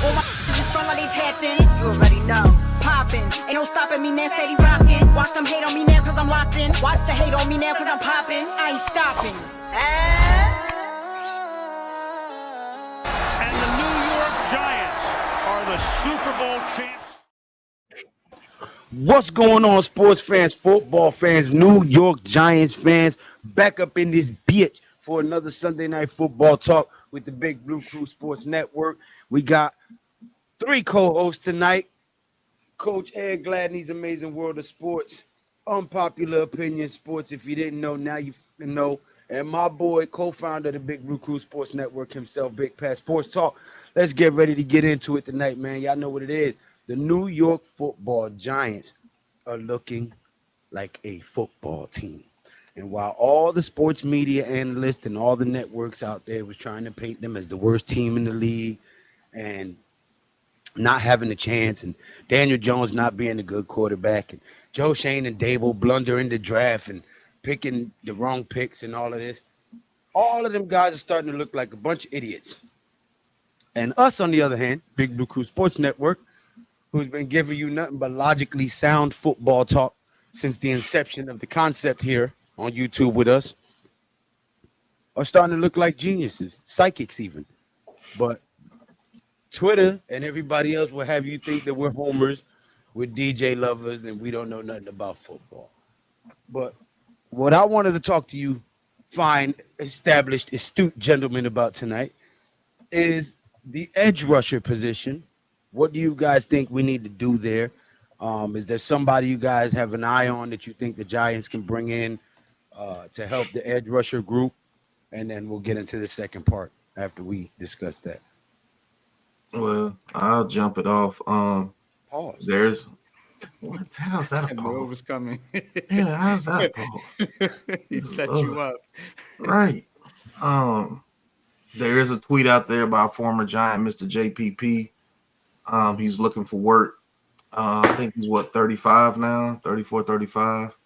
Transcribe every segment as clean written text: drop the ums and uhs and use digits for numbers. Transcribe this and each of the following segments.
All my just front like they tapping. You already know. Popping. Ain't no stopping me now, steady rocking. Watch them hate on me now cause I'm locked in. Watch the hate on me now cause I'm popping. I ain't stopping. And the New York Giants are the Super Bowl champs. What's going on, sports fans, football fans, New York Giants fans? Back up in this bitch for another Sunday night football talk with the Big Blue Crew Sports Network. We got 3 co-hosts tonight. Coach Ed Gladney's Amazing World of Sports, Unpopular Opinion Sports. If you didn't know, now you know. And my boy, co-founder of the Big Blue Crew Sports Network himself, Big Pat Sports Talk. Let's get ready to get into it tonight, man. Y'all know what it is. The New York Football Giants are looking like a football team. And while all the sports media analysts and all the networks out there was trying to paint them as the worst team in the league and not having a chance, and Daniel Jones not being a good quarterback, and Joe Shane and Dable blundering the draft and picking the wrong picks and all of this, all of them guys are starting to look like a bunch of idiots. And us, on the other hand, Big Blue Crew Sports Network, who's been giving you nothing but logically sound football talk since the inception of the concept here on YouTube with us, are starting to look like geniuses, psychics even. But Twitter and everybody else will have you think that we're homers, we're DJ lovers, and we don't know nothing about football. But what I wanted to talk to you, fine, established, astute gentlemen, about tonight is the edge rusher position. What do you guys think we need to do there? Is there somebody you guys have an eye on that you think the Giants can bring in to help the edge rusher group? And then we'll get into the second part after we discuss that. Well, I'll jump it off. Pause. There's what the hell's that? I knew it was coming. Yeah, how's that a pause? He set you up. Right. There is a tweet out there by former Giant, Mr. JPP. He's looking for work. I think he's 35 now, 34, 35.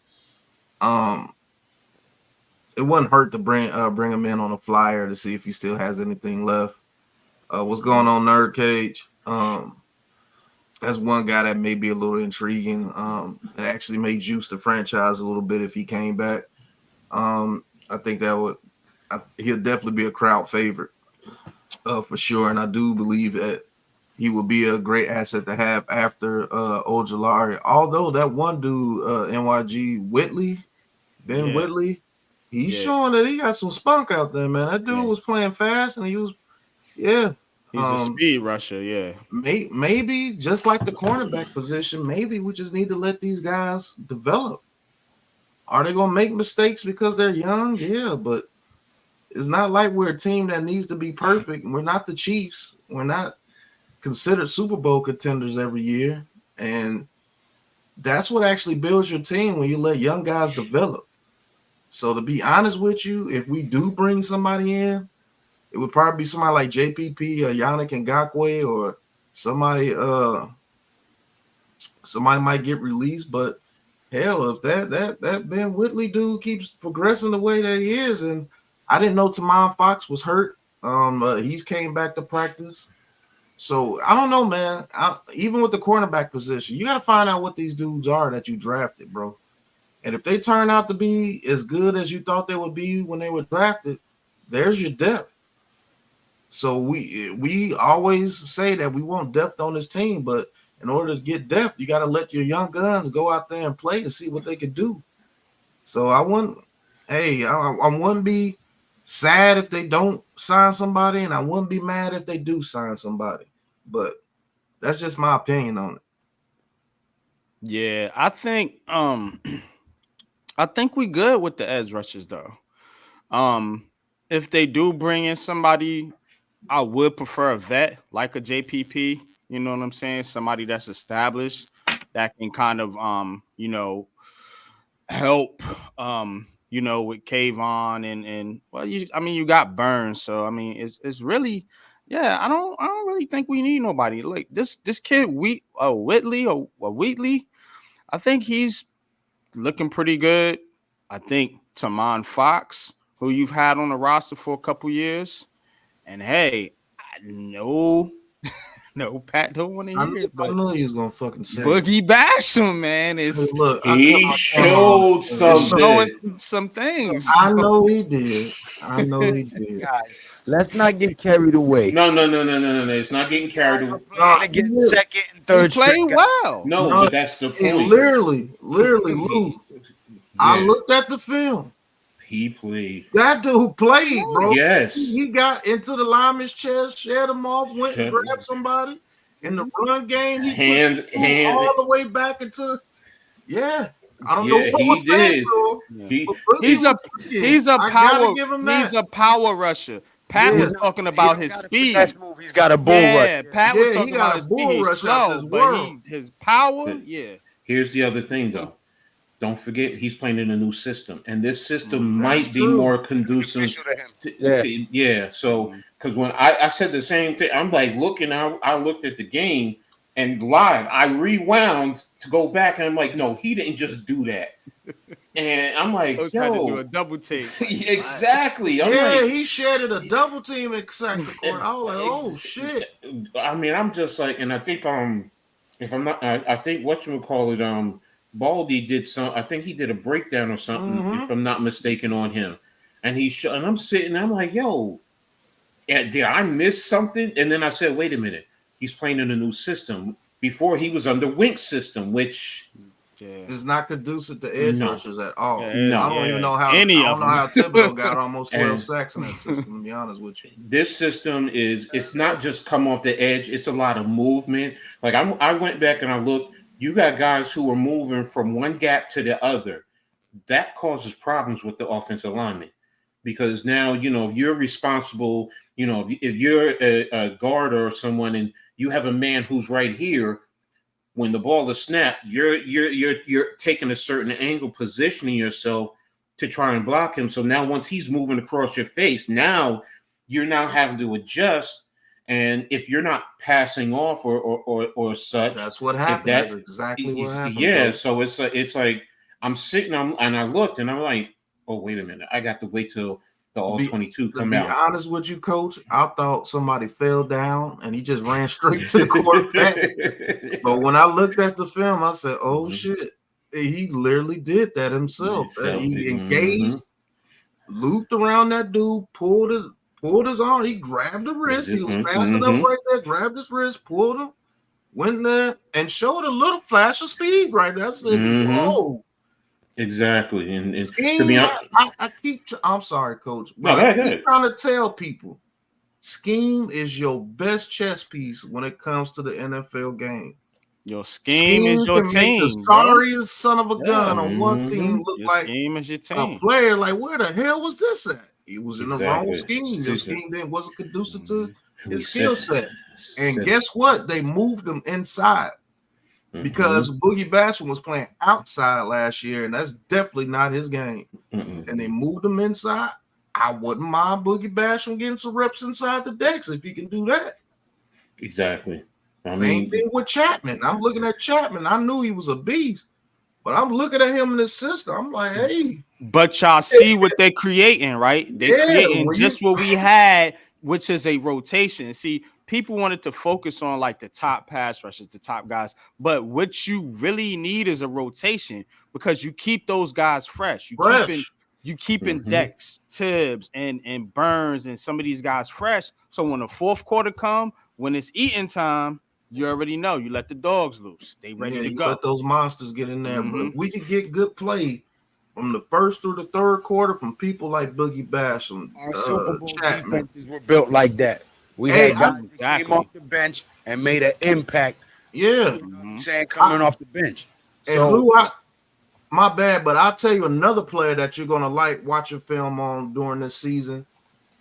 It wouldn't hurt to bring him in on a flyer to see if he still has anything left. What's going on, Nerd Cage? That's one guy that may be a little intriguing. It actually may juice the franchise a little bit if he came back. I think he'll definitely be a crowd favorite for sure. And I do believe that he will be a great asset to have after Ojulari. Although that one dude, NYG Ben Whitley, he's showing that he got some spunk out there, man. That dude was playing fast, and he was, he's a speed rusher, Maybe just like the cornerback position, maybe we just need to let these guys develop. Are they going to make mistakes because they're young? Yeah, but it's not like we're a team that needs to be perfect. We're not the Chiefs. We're not considered Super Bowl contenders every year. And that's what actually builds your team when you let young guys develop. So to be honest with you, if we do bring somebody in, it would probably be somebody like JPP or Yannick Ngakoue, or somebody might get released. But hell, if that Ben Whitley dude keeps progressing the way that he is, and I didn't know Tamon Fox was hurt. He's came back to practice. So I don't know, man. Even with the cornerback position, you got to find out what these dudes are that you drafted, bro. And if they turn out to be as good as you thought they would be when they were drafted, there's your depth. So we always say that we want depth on this team, but in order to get depth, you got to let your young guns go out there and play and see what they can do. So I wouldn't be sad if they don't sign somebody, and I wouldn't be mad if they do sign somebody. But that's just my opinion on it. Yeah, I think we good with the edge rushers though. If they do bring in somebody, I would prefer a vet like a JPP. You know what I'm saying? Somebody that's established that can kind of help with Kayvon and well, you got Burns, so I mean it's really I don't really think we need nobody like this kid Whitley or Wheatley. I think he's looking pretty good. I think Tamon Fox, who you've had on the roster for a couple years, and hey, I know No, Pat don't want to I hear knew, it, but I knew he was gonna fucking say it. Boogie Basham, man, Hey, is look, He showed something. showing some things. I know he did. I know he did. Guys, let's not get carried away. No. It's not getting carried Guys away. are playing against second and He third played string guys. well. No, No, but that's the Hey, point. literally, Lou. I looked at the film. He played. That dude played, bro. Yes. He got into the lineman's chest, shed him off, went and Shut- grabbed somebody. In the run game, he Hand- pushed the dude hand- all the way back into. Yeah, I don't know Yeah, what he was said, did. bro. He, But Boogie He's a was wicked. I gotta give him that. He's a power rusher. Pat Yeah. was talking about his Got a speed. finesse move. He's got a bull Yeah, rush. Pat Yeah, was he talking got about a his bull speed. He's rush out slow, this but world. his power, yeah. here's the other thing, though. Don't forget, he's playing in a new system, and this system That's might be true. more conducive. Yeah. So, because when I said the same thing, I'm like looking. I looked at the game and live. I rewound to go back, and I'm like, no, he didn't just do that. And I'm like, Coach had to do yo, a double take. exactly. I'm Yeah, like, he shedded a double team at second corner. I was like, oh shit. I mean, I'm just like, and I think if I'm not, I think whatchamacallit, Baldy did some. I think he did a breakdown or something, if I'm not mistaken, on him. And and I'm sitting, I'm like, yo, did I miss something? And then I said, wait a minute, he's playing in a new system. Before he was under Wink's system, which It's not conducive to edge rushers at all. No. I don't even know how. Any I of don't know how them. Thibodeau got almost 12 And- sacks in that system. To be honest with you. this system it's not just come off the edge, it's a lot of movement. Like I went back and I looked, you got guys who are moving from one gap to the other. That causes problems with the offensive lineman, because now, if you're responsible, if you're a guard or someone and you have a man who's right here, when the ball is snapped, you're taking a certain angle, positioning yourself to try and block him. So now once he's moving across your face, now you're now having to adjust. And if you're not passing off or such, That's what happened. That's exactly what happened. Yeah, bro. so it's like I'm sitting and I looked and I'm like, oh, wait a minute, I got to wait till the all 22 To come be out. honest with you, Coach, I thought somebody fell down and he just ran straight to the quarterback. But when I looked at the film, I said, "Oh shit, he literally did that himself. He engaged, looped around that dude, pulled his arm. He grabbed the wrist. He was fast enough right there. Grabbed his wrist, pulled him, went there, and showed a little flash of speed right there. I said, "Whoa." Exactly, and Scheme, to be honest, I'm sorry, Coach. No, But go I ahead. keep trying to tell people, scheme is your best chess piece when it comes to the NFL game. Your scheme is your can make team. the bro. sorriest son of a gun on one team look Your like scheme is your a team. player. Like, where the hell was this at? He was in the wrong Exactly. scheme. Your Exactly. scheme then wasn't conducive to we his skill said- set. And said- guess what? They moved him inside because Boogie Basham was playing outside last year, and that's definitely not his game. And they moved him inside. I wouldn't mind Boogie Basham getting some reps inside the decks if he can do that. Exactly. I Same mean, thing with Chapman. I'm looking at Chapman. I knew he was a beast, but I'm looking at him in the system. I'm like, hey, But y'all see what they're creating, right? They're Yeah, creating when just what we had, which is a rotation. See, people wanted to focus on like the top pass rushers, the top guys, but what you really need is a rotation because you keep those guys fresh. You keeping Dex, Tibbs, and Burns and some of these guys fresh. So when the fourth quarter come, when it's eating time, you already know. You let the dogs loose. They ready to you go. let those monsters get in there. But if we could get good play from the first through the third quarter from people like Boogie Basham, Our Super Bowl Chapman. defenses were built like that. We Hey, had guys that came off the bench and made an impact. Yeah. Saying coming off the bench. And So Lou, my bad, but I'll tell you another player that you're gonna like watching film on during this season.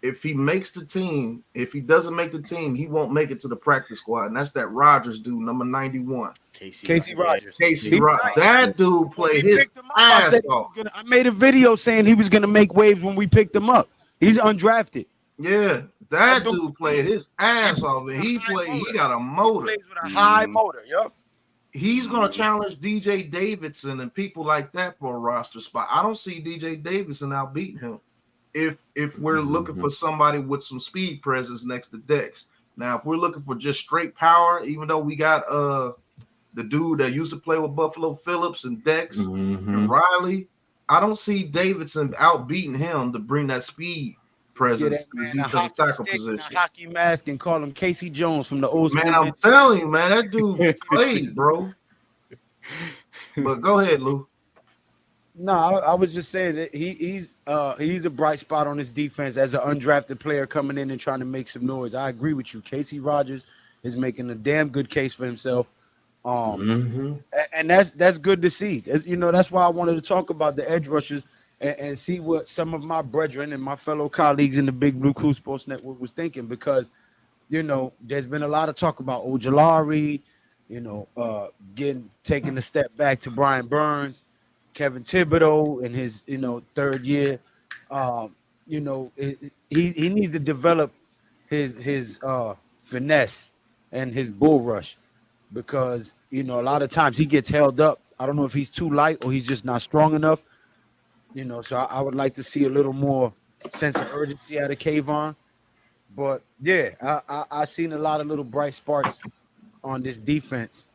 If he makes the team, if he doesn't make the team, he won't make it to the practice squad. And that's that Rogers dude, number 91. Casey Rogers. Casey Rogers. That dude played his ass off. I made a video saying he was going to make waves when we picked him up. He's undrafted. Yeah, that dude played his ass off, and he got a motor. He plays with a high motor, yup. He's gonna challenge DJ Davidson and people like that for a roster spot. I don't see DJ Davidson outbeating him if we're looking for somebody with some speed presence next to Dex. Now, if we're looking for just straight power, even though we got the dude that used to play with Buffalo Phillips and Dex and Riley, I don't see Davidson outbeating him to bring that speed presence to the a defensive hockey tackle stick and a position. hockey mask and call him Casey Jones from the old school. Man, I'm telling you, man, that dude played, bro. But go ahead, Lou. No, I was just saying that he's a bright spot on this defense as an undrafted player coming in and trying to make some noise. I agree with you. Casey Rogers is making a damn good case for himself. And that's good to see. You know, that's why I wanted to talk about the edge rushers and see what some of my brethren and my fellow colleagues in the Big Blue Crew Sports Network was thinking, because, you know, there's been a lot of talk about Ojulari, you know, taking a step back to Brian Burns, Kevin Thibodeau in his, you know, third year. You know, he needs to develop his finesse and his bull rush, because, you know, a lot of times he gets held up. I don't know if he's too light or he's just not strong enough. You know, so I would like to see a little more sense of urgency out of Kayvon. But yeah, I seen a lot of little bright sparks on this defense,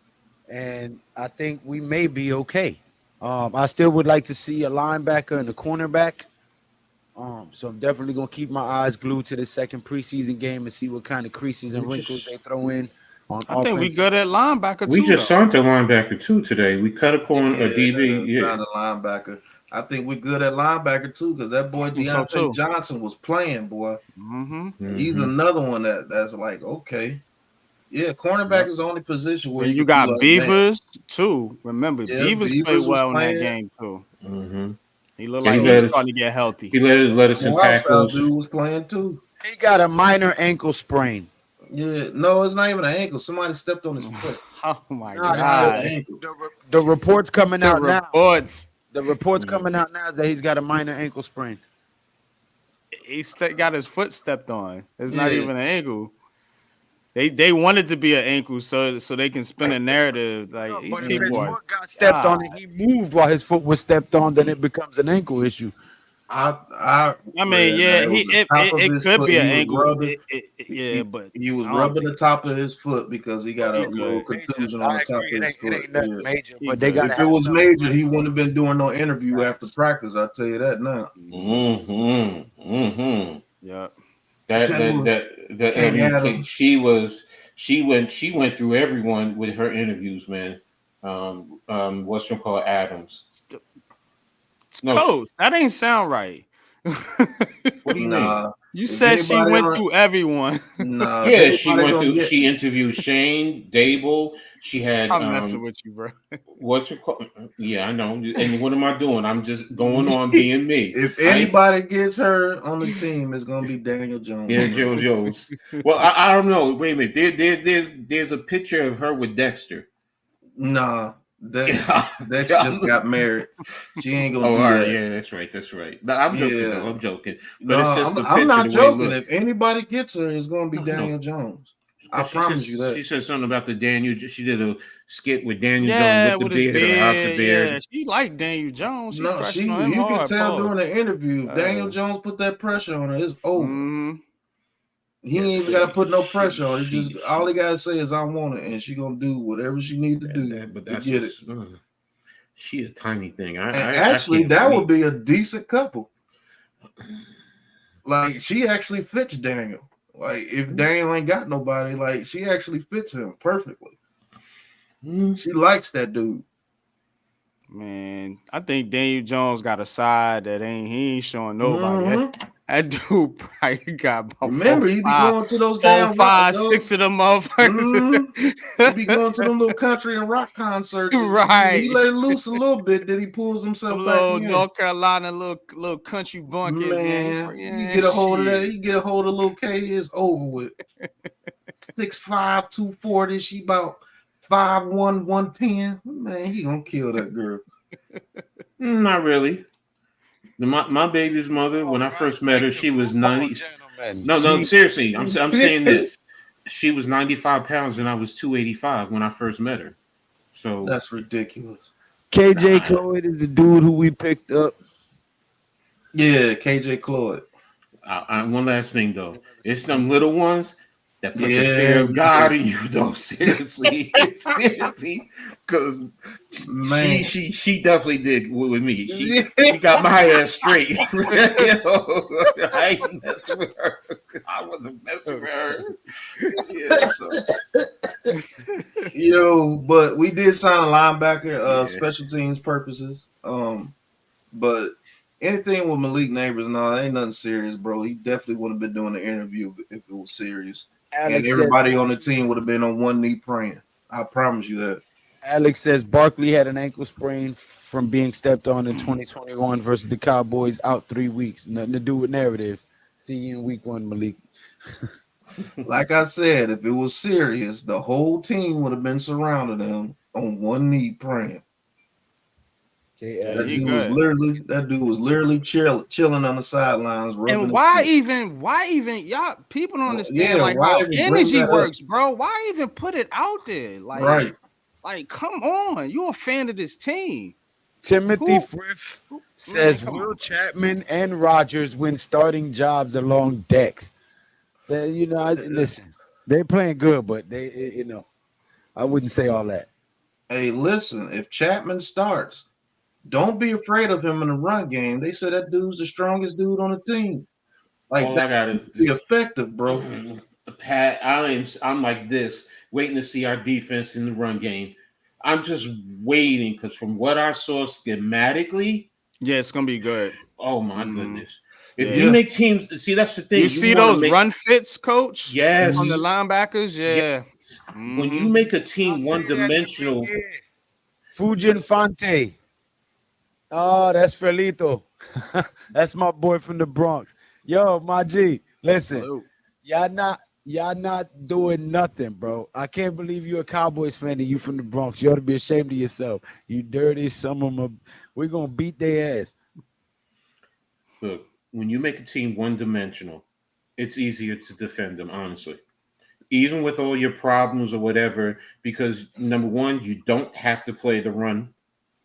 and I think we may be okay. I still would like to see a linebacker and a cornerback. So I'm definitely gonna keep my eyes glued to the second preseason game and see what kind of creases and wrinkles they throw in on offense. I think we good at linebacker We too. just signed a linebacker too today. We cut a corner, a DB. Yeah, Not a linebacker. I think we're good at linebacker too, because that boy Deontay Johnson was playing, boy. He's another one that's like, okay. Yeah, cornerback is the only position where you got Beavers too. Remember, Beavers played well in that game too. He looked like he's starting to get healthy. He led us in tackles. Dude was playing too. He got a minor ankle sprain. Yeah, no, it's not even an ankle. Somebody stepped on his foot. Oh my god! The reports coming out now. The reports Mm-hmm. coming out now that he's got a minor ankle sprain. He got his foot stepped on. It's not even an ankle. They wanted to be an ankle so they can spin a narrative like but if his foot got stepped on and he moved while his foot was stepped on, then it becomes an ankle issue. I mean, yeah, it could be an ankle. But he was rubbing the top of his foot because he got a little contusion on the top of his foot. It ain't nothing major, but if it was major, he wouldn't have been doing no interview after practice. I'll tell you that now. Yeah. She went through everyone with her interviews, man. What's her called, Adams? Coach, that ain't sound right. What do you mean? You said she went through everyone. Nah, yeah, she went through. She interviewed Shane Dable. She had. I'm messing with you, bro. What you call? Yeah, I know. And what am I doing? I'm just going on being me. If anybody gets her on the team, it's gonna be Daniel Jones. Yeah, Jones. Well, I don't know. Wait a minute. There's a picture of her with Dexter. Nah. Dexter just got married. She ain't gonna. All right, yeah, that's right. No, I'm joking. Yeah. I'm joking. But No, it's just I'm not joking. If anybody gets her, it's gonna be Daniel Jones. I promise you that. She said something about the Daniel. She did a skit with Daniel Jones with the beard, out the beard. Yeah, she liked Daniel Jones. You can tell during the interview. Daniel Jones put that pressure on her. It's over. He ain't even got to put no pressure on her. All he got to say is, "I want it," and she gonna do whatever she needs to do. But that's get it. She a tiny thing. That would be a decent couple. Like, she actually fits Daniel. Like, if Daniel ain't got nobody, like, she actually fits him perfectly. She likes that dude. Man, I think Daniel Jones got a side that he ain't showing nobody. That dude probably got about he be going to those damn 6 of them motherfuckers. He be going to them little country and rock concerts. Right. He let it loose a little bit, then he pulls himself back in. North Carolina, little country bunkers. Man, you get a hold of that. You get a hold of little K, it's over with. 6'5", 240. She about 5'1", 110. Man, he gonna kill that girl. Not really. My baby's mother, when I first met her, she was 90. No, seriously, I'm saying this. She was 95 pounds and I was 285 when I first met her. So that's ridiculous. KJ Cloyd is the dude who we picked up. Yeah, KJ Cloyd. One last thing though, it's them little ones. that put the fear of God in you, though. Seriously, seriously, because she definitely did with me. She got my ass straight. I ain't messing with her. I wasn't messing with her. Yeah, so. But we did sign a linebacker, special teams purposes. But anything with Malik Neighbors, no, ain't nothing serious, bro. He definitely would have been doing the interview if it was serious. And everybody on the team would have been on one knee praying. I promise you that. Alex says Barkley had an ankle sprain from being stepped on in 2021 versus the Cowboys, out 3 weeks. Nothing to do with narratives. See you in week 1, Malik. Like I said, if it was serious, the whole team would have been surrounding him on one knee praying. Okay, that dude was literally chilling on the sidelines. And why even y'all people don't understand how energy works, bro? Why even put it out there? Like, come on, you're a fan of this team. Timothy Frith says Will Chapman and Rodgers win starting jobs along decks. Listen, they're playing good, but I wouldn't say all that. Hey, listen, if Chapman starts, don't be afraid of him in the run game. They said that dude's the strongest dude on the team. Like, be effective, bro. Pat, I'm like this, waiting to see our defense in the run game. I'm just waiting because from what I saw schematically, it's gonna be good. Oh my goodness! If you make teams, see, that's the thing. You see those run fits, coach? Yes, on the linebackers. Yeah. Yes. When you make a team one-dimensional, Fujin Fante. Oh, that's Felito. That's my boy from the Bronx. Yo, my G, listen, Hello. y'all not doing nothing, bro. I can't believe you're a Cowboys fan and you from the Bronx. You ought to be ashamed of yourself. You dirty some of them. We're gonna beat their ass. Look, when you make a team one-dimensional, it's easier to defend them, honestly. Even with all your problems or whatever, because number one, you don't have to play the run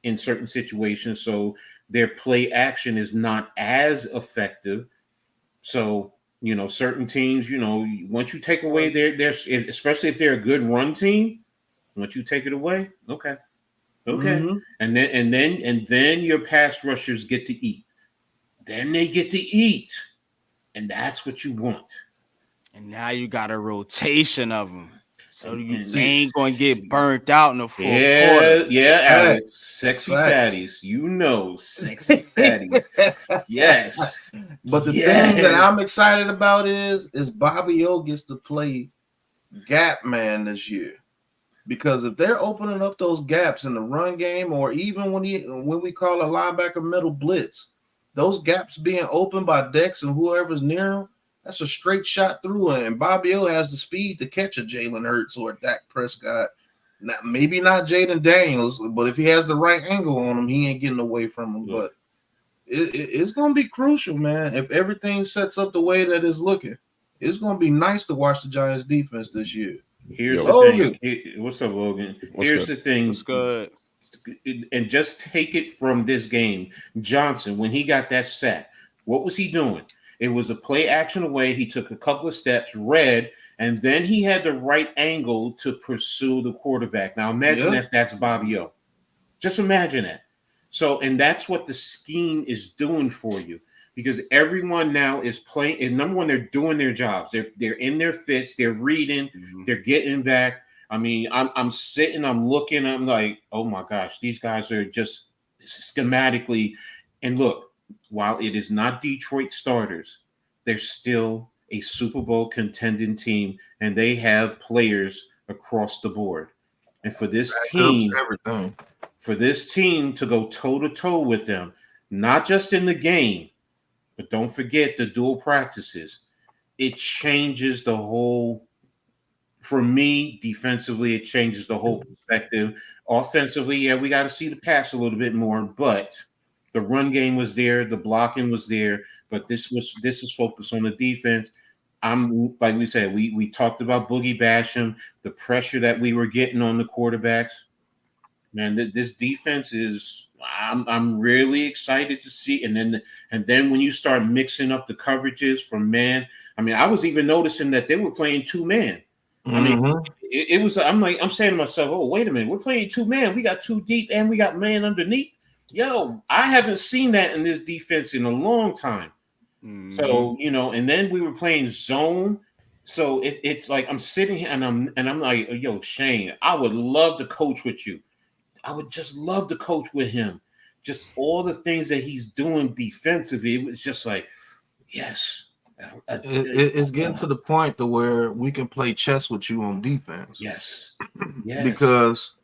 in certain situations, so their play action is not as effective. So, certain teams, once you take away their especially if they're a good run team, once you take it away, okay. Mm-hmm. And then your pass rushers get to eat. Then they get to eat. And that's what you want. And now you got a rotation of them. So you ain't going to get burnt out in the fourth quarter. Yeah, Alex. Sexy fatties. Sexy fatties. Yes. But the thing that I'm excited about is Bobby O gets to play gap man this year. Because if they're opening up those gaps in the run game, or even when we call a linebacker middle blitz, those gaps being opened by Dex and whoever's near him, that's a straight shot through. And Bobby O has the speed to catch a Jalen Hurts or a Dak Prescott. Maybe not Jaden Daniels, but if he has the right angle on him, he ain't getting away from him. Yeah. But it's going to be crucial, man. If everything sets up the way that it's looking, it's going to be nice to watch the Giants defense this year. Here's the thing. What's up, Logan? Here's the thing. What's good? And just take it from this game. Johnson, when he got that sack, what was he doing? It was a play action away. He took a couple of steps, read, and then he had the right angle to pursue the quarterback. Now imagine if that's Bobby O. Just imagine that. So, and that's what the scheme is doing for you, because everyone now is playing. And number one, they're doing their jobs. They're in their fits. They're reading. They're getting back. I mean, I'm sitting, I'm looking, I'm like, oh my gosh, these guys are just schematically. And look, while it is not Detroit starters, they're still a Super Bowl contending team, and they have players across the board. And for this team, to go toe-to-toe with them, not just in the game, but don't forget the dual practices, it changes the whole. For me, defensively, it changes the whole perspective. Offensively, we got to see the pass a little bit more, but the run game was there, the blocking was there, but this is focused on the defense. I'm like we said, we talked about Boogie Basham, the pressure that we were getting on the quarterbacks. Man, this defense is. I'm really excited to see, and then when you start mixing up the coverages from man. I mean, I was even noticing that they were playing 2-man. I mean, it was. I'm saying to myself, oh, wait a minute, we're playing 2-man. We got 2 deep and we got man underneath. Yo, I haven't seen that in this defense in a long time. So, and then we were playing zone. So it's like I'm sitting here and I'm like, yo, Shane, I would love to coach with you. I would just love to coach with him. Just all the things that he's doing defensively. It was just like, yes. It's getting to the point to where we can play chess with you on defense. Yes. Because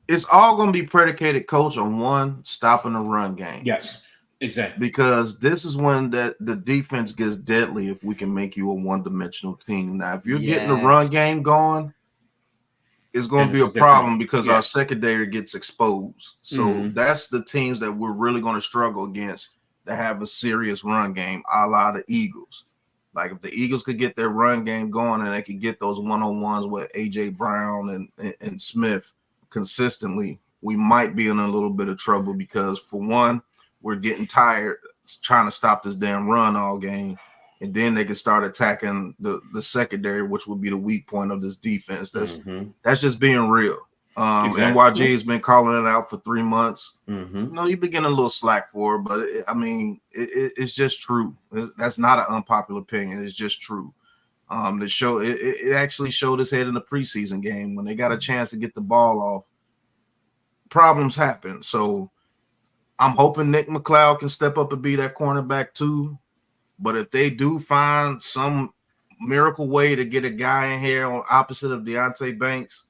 it's all going to be predicated, coach, on one, stopping the run game. Yes, exactly. Because this is when the defense gets deadly if we can make you a one-dimensional team. Now, if you're getting the run game going, it's going to be a problem because our secondary gets exposed. So that's the teams that we're really going to struggle against that have a serious run game, a la the Eagles. Like if the Eagles could get their run game going and they could get those one-on-ones with A.J. Brown and Smith consistently, we might be in a little bit of trouble because, for one, we're getting tired trying to stop this damn run all game. And then they can start attacking the secondary, which would be the weak point of this defense. That's just being real. NYG has been calling it out for 3 months. No, you've been getting a little slack for it, but it's just true. That's not an unpopular opinion. It's just true. It actually showed its head in the preseason game when they got a chance to get the ball off. Problems happen. So I'm hoping Nick McLeod can step up and be that cornerback too. But if they do find some miracle way to get a guy in here on opposite of Deonte Banks,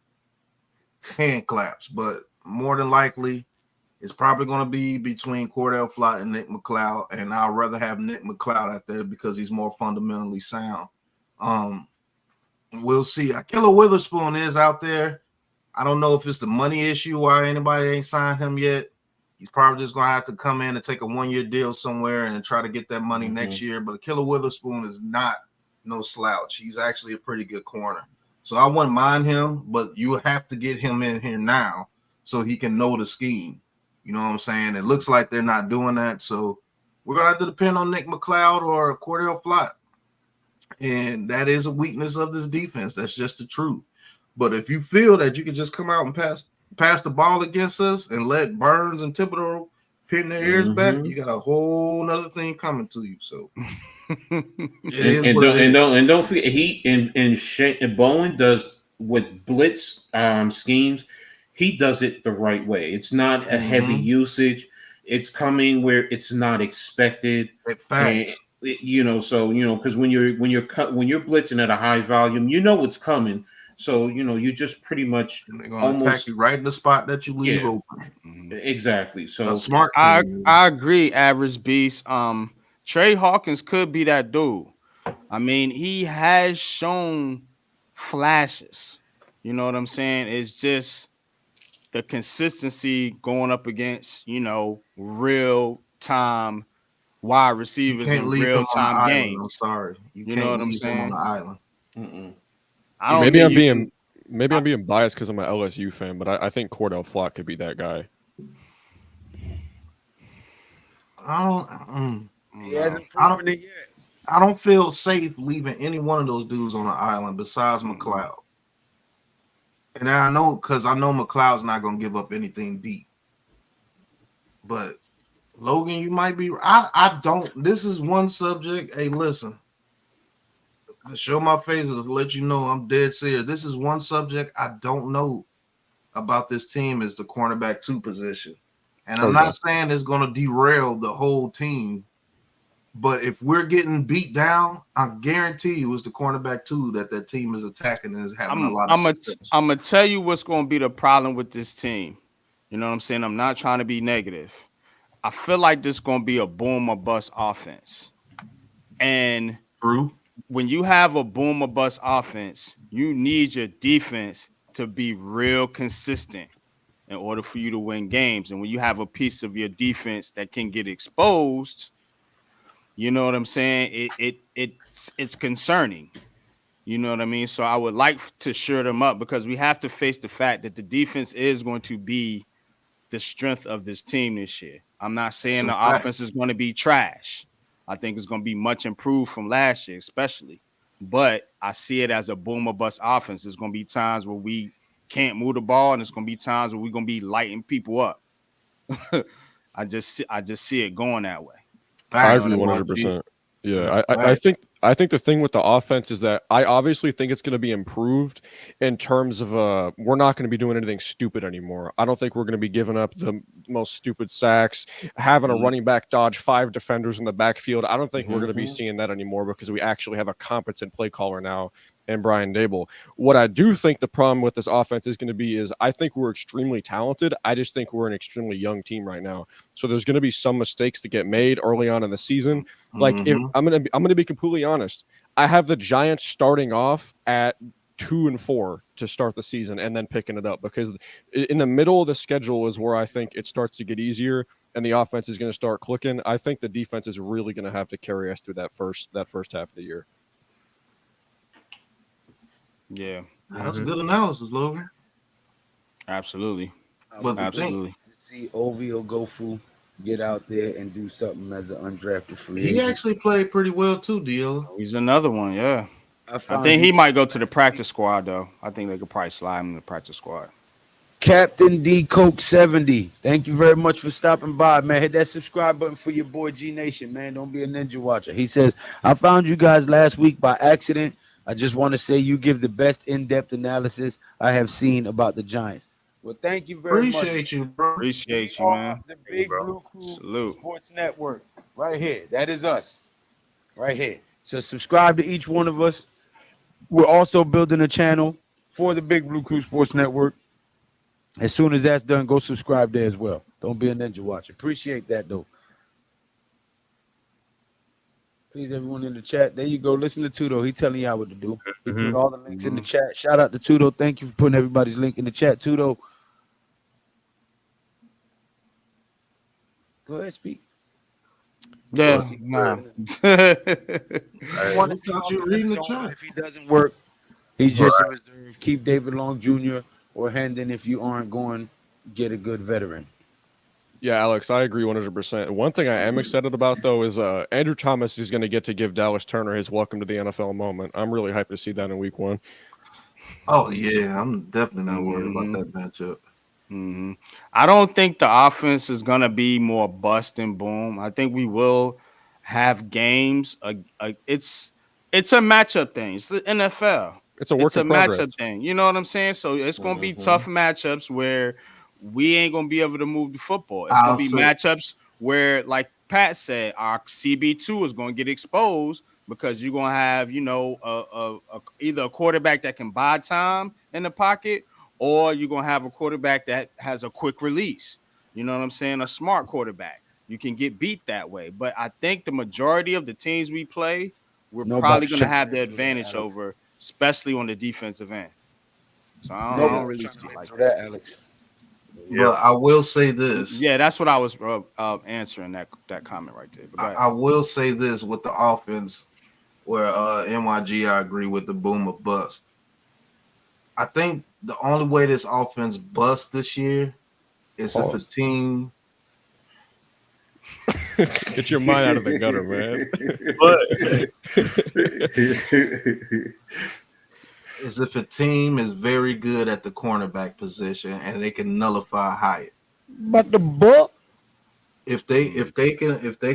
hand claps. But more than likely, it's probably going to be between Cordell Flott and Nick McLeod, and I'd rather have Nick McLeod out there because he's more fundamentally sound. We'll see. Killer Witherspoon is out there. I don't know if it's the money issue why anybody ain't signed him yet. He's probably just going to have to come in and take a 1-year deal somewhere and try to get that money next year. But Killer Witherspoon is not no slouch. He's actually a pretty good corner. So I wouldn't mind him, but you have to get him in here now so he can know the scheme. You know what I'm saying? It looks like they're not doing that. So we're going to have to depend on Nick McLeod or Cordell Flott. And that is a weakness of this defense. That's just the truth. But if you feel that you can just come out and pass the ball against us and let Burns and Thibodeau pin their ears back, you got a whole nother thing coming to you. So don't forget and Bowen does with blitz schemes. He does it the right way. It's not a heavy usage. It's coming where it's not expected. And, because when you're blitzing at a high volume, you know what's coming. So, you just pretty much almost attack you right in the spot that you leave open. Exactly. So smart team. I agree, Average Beast. Trey Hawkins could be that dude. I mean, he has shown flashes. You know what I'm saying? It's just the consistency going up against, real time wide receivers in real time games. I'm sorry. You know what I'm saying? On the island. Maybe I'm being biased because I'm an LSU fan, but I think Cordell Flott could be that guy. He hasn't proven it yet. I don't feel safe leaving any one of those dudes on the island besides McLeod. And I know because I know McLeod's not going to give up anything deep. But Logan, you might be. I don't. This is one subject. Hey, listen. I show my face to let you know I'm dead serious. This is one subject I don't know about this team is the cornerback 2 position. And I'm not saying it's going to derail the whole team. But if we're getting beat down, I guarantee you it's the cornerback 2 that team is attacking and is having a lot of success. I'm going to tell you what's going to be the problem with this team. You know what I'm saying? I'm not trying to be negative. I feel like this is going to be a boom or bust offense. And true. When you have a boom or bust offense, you need your defense to be real consistent in order for you to win games. And when you have a piece of your defense that can get exposed, you know what I'm saying? It's concerning. You know what I mean? So I would like to shore them up because we have to face the fact that the defense is going to be the strength of this team this year. I'm not saying the offense is going to be trash. I think it's going to be much improved from last year, especially. But I see it as a boom or bust offense. There's going to be times where we can't move the ball, and there's going to be times where we're going to be lighting people up. I just see it going that way. I Facts, agree MRG. 100%. Yeah, I Facts. think the thing with the offense is that I obviously think it's going to be improved in terms of we're not going to be doing anything stupid anymore. I don't think we're going to be giving up the most stupid sacks, having a running back dodge 5 defenders in the backfield. I don't think we're going to be seeing that anymore because we actually have a competent play caller now and Brian Dable. What I do think the problem with this offense is going to be is I think we're extremely talented. I just think we're an extremely young team right now. So there's going to be some mistakes that get made early on in the season. Like if I'm going to be completely honest, I have the Giants starting off at 2-4 to start the season and then picking it up because in the middle of the schedule is where I think it starts to get easier and the offense is going to start clicking. I think the defense is really going to have to carry us through that first half of the year. Yeah, That's a good analysis, Logan. absolutely. But Absolutely. See Ovio Gofu get out there and do something as an undrafted free he agent. actually played pretty well too, Deal. He's another one, yeah. I found think you- he might go to the practice squad, though. I think they could probably slide him in the practice squad. Captain D Coke 70. Thank you very much for stopping by, man. Hit that subscribe button for your boy G Nation, man. Don't be a ninja watcher. He says, I found you guys last week by accident. I just want to say you give the best in-depth analysis I have seen about the Giants. Well, thank you very much. Appreciate you, bro. Appreciate you, We are man. The Big Blue Crew Salute. Sports Network. Right here. That is us. Right here. So subscribe to each one of us. We're also building a channel for the Big Blue Crew Sports Network. As soon as that's done, go subscribe there as well. Don't be a ninja watcher. Appreciate that, though. Please, everyone in the chat. There you go. Listen to Tudo. He's telling y'all what to do. He put all the links in the chat. Shout out to Tudo. Thank you for putting everybody's link in the chat, Tudo. Go ahead, speak. Yeah, Pussy. nah. I want to thought you were reading the chat. If he doesn't work, he's just a reserve. Keep David Long Jr. or Hendon if you aren't going. Get a good veteran. Yeah, Alex, I agree 100%. One thing I am excited about, though, is Andrew Thomas is going to get to give Dallas Turner his welcome to the NFL moment. I'm really hyped to see that in week 1. Oh, yeah. I'm definitely not worried about that matchup. I don't think the offense is going to be more bust and boom. I think we will have games. It's a matchup thing. It's the NFL. It's a work in progress. Matchup thing. You know what I'm saying? So it's going to be tough matchups where we ain't going to be able to move the football. It's going to be matchups where, like Pat said, our CB2 is going to get exposed because you're going to have, either a quarterback that can buy time in the pocket or you're going to have a quarterback that has a quick release. You know what I'm saying? A smart quarterback. You can get beat that way. But I think the majority of the teams we play, we're probably going to have the advantage over, especially on the defensive end. So I don't really see it like that, Alex. But I will say this. Yeah, that's what I was answering that comment right there. But I will say this with the offense, where NYG, I agree with the boom or bust. I think the only way this offense busts this year is if a team. Get your mind out of the gutter, man. Is if a team is very good at the cornerback position and they can nullify Hyatt. But the book. If they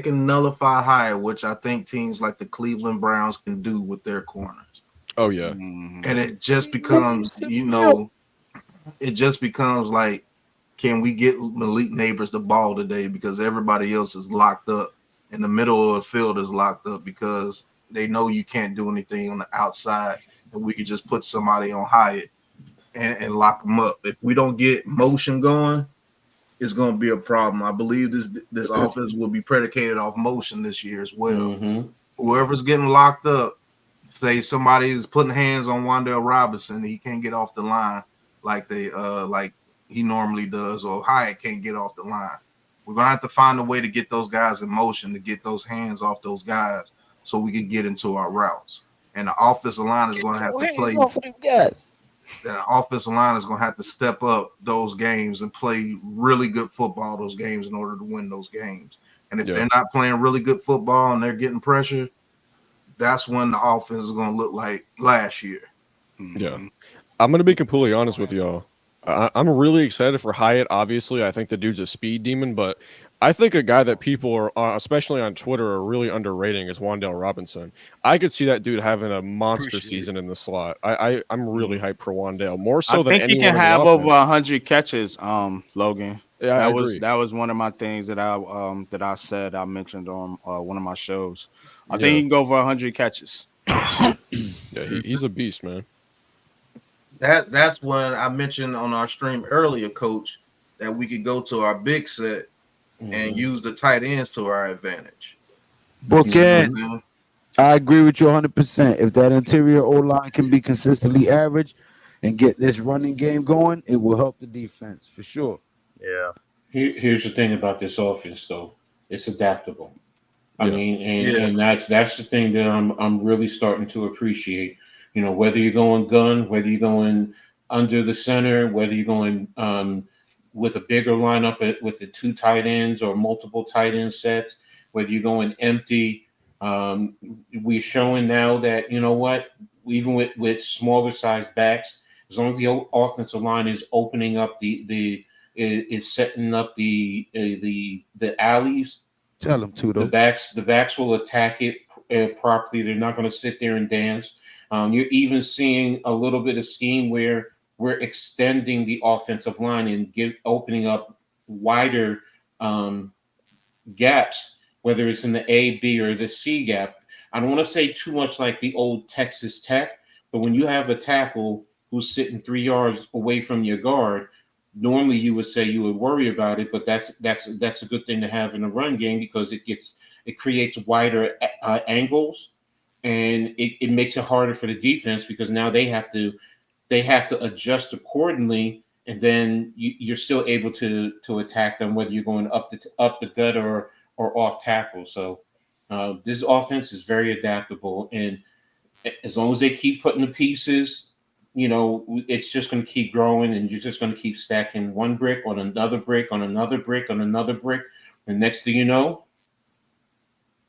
can nullify Hyatt, which I think teams like the Cleveland Browns can do with their corners. Oh yeah. And it just becomes, it just becomes like, can we get Malik Neighbors the ball today because everybody else is locked up and the middle of the field is locked up because they know you can't do anything on the outside and we can just put somebody on Hyatt and lock them up. If we don't get motion going, it's going to be a problem. I believe this offense will be predicated off motion this year as well. Whoever's getting locked up, say somebody is putting hands on Wan'Dale Robinson, he can't get off the line like he normally does, or Hyatt can't get off the line. We're going to have to find a way to get those guys in motion, to get those hands off those guys so we can get into our routes. And the offensive line is going to have to play. The offensive line is going to have to step up those games and play really good football those games in order to win those games. And if they're not playing really good football and they're getting pressure, that's when the offense is going to look like last year. Yeah. I'm going to be completely honest with y'all. I'm really excited for Hyatt. Obviously, I think the dude's a speed demon, but I think a guy that people are, especially on Twitter, are really underrating is Wan'Dale Robinson. I could see that dude having a monster season in the slot. I'm really hyped for Wan'Dale, more so I than think he anyone can in the have offense. over 100 catches. Logan. Yeah, I agree. That was one of my things that I mentioned on one of my shows. I think Yeah. he can go for 100 catches. Yeah, he's a beast, man. That's when I mentioned on our stream earlier, Coach, that we could go to our big set and use the tight ends to our advantage. Bookend. I agree with you 100%. If that interior O line can be consistently average and get this running game going, it will help the defense for sure. Yeah. Here's the thing about this offense, though. It's adaptable. I mean, and that's the thing that I'm really starting to appreciate. You know, whether you're going gun, whether you're going under the center, whether you're going with a bigger lineup with the two tight ends or multiple tight end sets, whether you're going empty. We're showing now that, you know what, even with smaller size backs, as long as the offensive line is opening up is setting up the alleys. Tell them to, though. The backs will attack it properly. They're not going to sit there and dance. You're even seeing a little bit of scheme where we're extending the offensive line and opening up wider gaps, whether it's in the A, B, or the C gap. I don't want to say too much like the old Texas Tech, but when you have a tackle who's sitting 3 yards away from your guard, normally you would say you would worry about it, but that's a good thing to have in a run game because it creates wider angles, and it makes it harder for the defense because now they have to adjust accordingly, and then you're still able to attack them whether you're going up the gut or off tackle. So this offense is very adaptable, and as long as they keep putting the pieces, you know, it's just going to keep growing, and you're just going to keep stacking one brick on another brick on another brick on another brick. And next thing you know,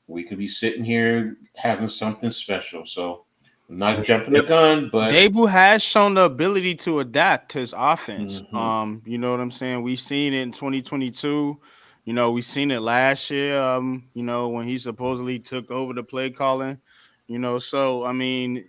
we could be sitting here having something special. So I'm not jumping the gun, but Dable has shown the ability to adapt his offense. You know what I'm saying? We've seen it in 2022. You know, we seen it last year. You know, when he supposedly took over the play calling. You know, so I mean,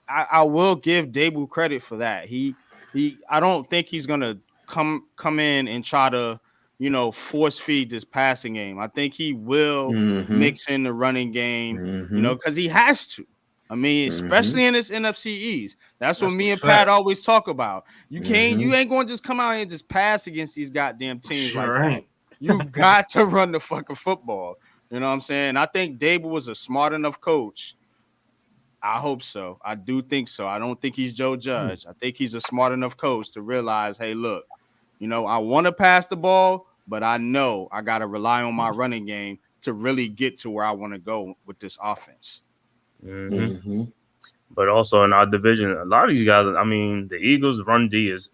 I will give Dable credit for that. I don't think he's gonna come in and try to, you know, force feed this passing game. I think he will mix in the running game, you know, because he has to. I mean, especially in this NFC East. That's what me and Pat always talk about. You ain't going to just come out here and just pass against these goddamn teams like that. You got to run the fucking football. You know what I'm saying? I think Dable was a smart enough coach. I hope so. I do think so. I don't think he's Joe Judge. I think he's a smart enough coach to realize, hey, look, you know, I want to pass the ball, but I know I got to rely on my running game to really get to where I want to go with this offense. But also in our division, a lot of these guys, I mean, the Eagles' run D is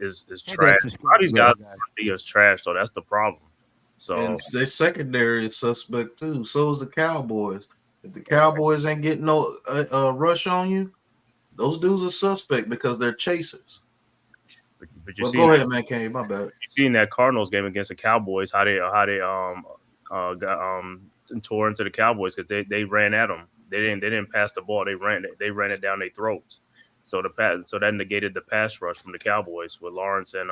trash. A lot of these guys' run D is trash, so that's the problem. So and their secondary is suspect too. So is the Cowboys. If the Cowboys ain't getting no rush on you, those dudes are suspect because they're chasers. But you see, go ahead, man. Kane, my bad. You see in that Cardinals game against the Cowboys how they tore into the Cowboys because they ran at them. They didn't pass the ball. They ran it down their throats. So that negated the pass rush from the Cowboys with Lawrence and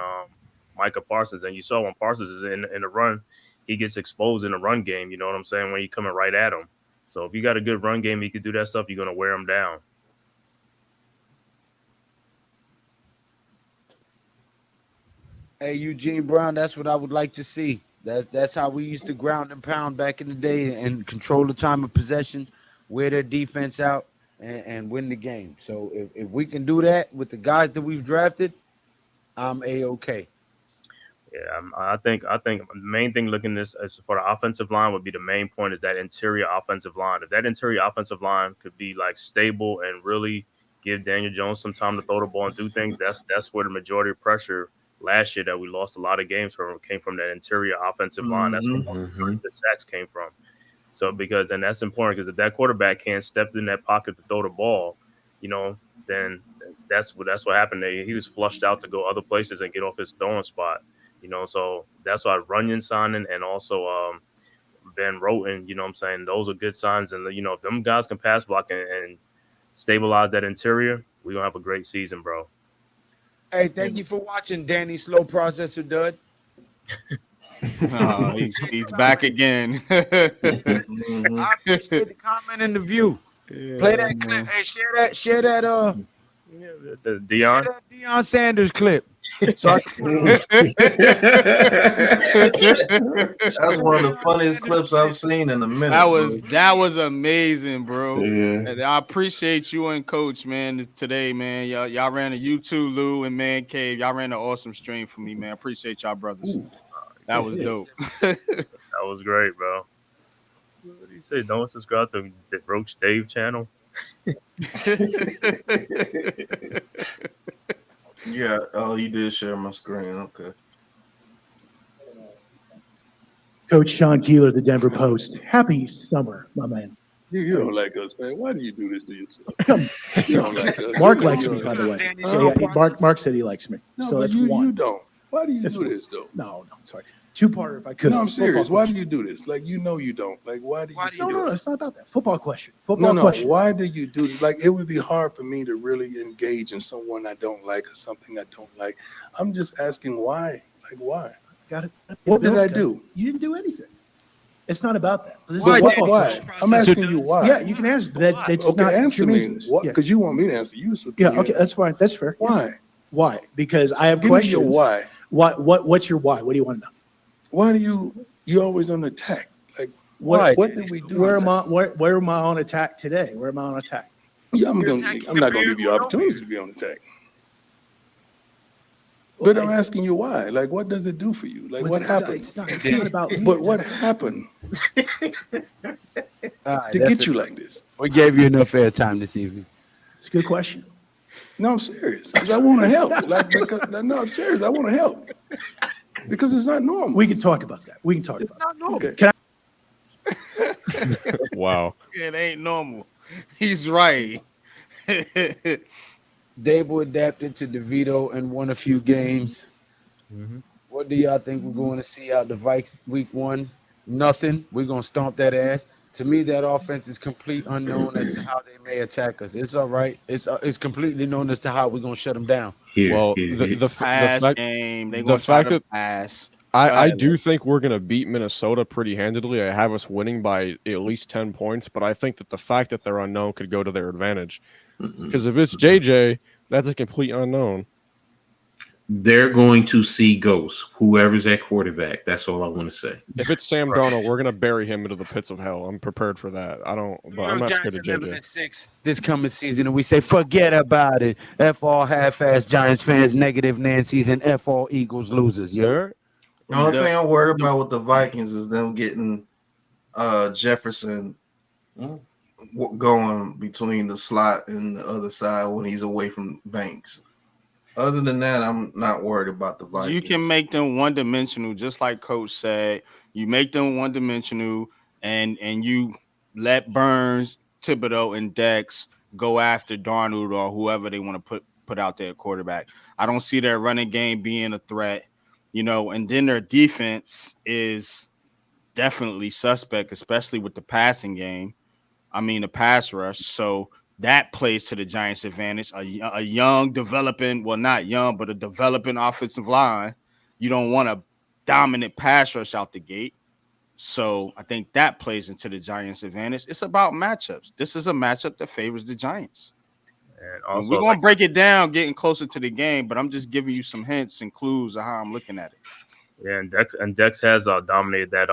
Micah Parsons. And you saw when Parsons is in the run, he gets exposed in the run game. You know what I'm saying? When you're coming right at him. So if you got a good run game, you can do that stuff. You're gonna wear him down. Hey, Eugene Brown, that's what I would like to see. That's how we used to ground and pound back in the day and control the time of possession, wear their defense out, and win the game. So if we can do that with the guys that we've drafted, I'm A-OK. Yeah, I think the main thing looking this as for the offensive line would be the main point is that interior offensive line. If that interior offensive line could be like stable and really give Daniel Jones some time to throw the ball and do things, that's where the majority of pressure last year that we lost a lot of games from came from that interior offensive line. That's where the sacks came from. So and that's important because if that quarterback can't step in that pocket to throw the ball, then that's what happened. He was flushed out to go other places and get off his throwing spot. So that's why Runyon signing and also Van Roten, what I'm saying, those are good signs. And if them guys can pass block and stabilize that interior, we're gonna have a great season, bro. Hey, thank you for watching, Danny Slow Processor Dud. He's back again. I appreciate the comment and the view. Play that clip. Hey, share that the Deion. Share that Deion Sanders clip. So I can That's one of the funniest clips I've seen in a minute. That was amazing, bro. Yeah. And I appreciate you and Coach, man, today, man. Y'all ran a U2, Lou, and Man Cave. Y'all ran an awesome stream for me, man. Appreciate y'all, brothers. That was dope. That was great, bro. What do you say? Don't subscribe to the Roach Dave channel. Yeah. Oh, you did share my screen. Okay. Coach Sean Keeler, the Denver Post. Happy summer, my man. You don't like us, man. Why do you do this to yourself? You don't like us. Mark likes me, by the way. Mark said he likes me. No, so but that's you don't. Why do you do this, though? No, sorry. Two-parter if I could. No, I'm serious. Why do you do this? Like, you don't. Like, why do you do No, it? it's not about that. Football question. No. Why do you do this? Like, it would be hard for me to really engage in someone I don't like or something I don't like. I'm just asking why. Like, why? Got it. What did I do? You didn't do anything. It's not about that. This Why? is a football Why? question. I'm asking you why. Yeah, you can answer that. That's Okay, not answer your me. business. What? Yeah. Because you want me to answer you. So Yeah, okay, that's fine. That's fair. Why? Why? Because I have Give me questions. your why. What's your why? What do you want to know? Why do you always on attack? Like, Why? what did we do? Where am I on attack today? Where am I on attack? Yeah, I'm not gonna give you opportunities to be on attack. But I'm asking you why. Like, what does it do for you? Like, what happened? It's not about me. But what happened to get you like this? We gave you enough airtime this evening. It's a good question. No, I'm serious. Because I want to help. No, I'm serious. I want to help. Because it's not normal. We can talk about that. It's not normal. Okay. Can Wow. It ain't normal. He's right. Dable adapted to DeVito and won a few games. What do y'all think we're going to see out the Vikes week 1? Nothing. We're going to stomp that ass. To me, that offense is complete unknown as to how they may attack us. It's all right. It's completely known as to how we're going to shut them down. The Pass game. They gonna try to pass. I do think we're going to beat Minnesota pretty handedly. I have us winning by at least 10 points, but I think that the fact that they're unknown could go to their advantage. Because if it's JJ, that's a complete unknown. They're going to see ghosts, whoever's at quarterback. That's all I want to say. If it's Sam Darnold, we're going to bury him into the pits of hell. I'm prepared for that. But I'm not scared of JJ. This coming season, and we say, forget about it. F all half-ass Giants fans, negative Nancy's, and F all Eagles losers. You heard? The only thing I'm worried about with the Vikings is them getting Jefferson going between the slot and the other side when he's away from Banks. Other than that, I'm not worried about the Vikings. You can make them one-dimensional, just like Coach said. You make them one-dimensional, and you let Burns, Thibodeau, and Dex go after Darnold or whoever they want to put out there at quarterback. I don't see their running game being a threat, and then their defense is definitely suspect, especially with the passing game. I mean, the pass rush. So that plays to the Giants' advantage. A young, developing, well, not young, but a developing offensive line. You don't want a dominant pass rush out the gate. So I think that plays into the Giants' advantage. It's about matchups. This is a matchup that favors the Giants. And also, we're going to break it down getting closer to the game, but I'm just giving you some hints and clues of how I'm looking at it. Yeah, and Dex has dominated that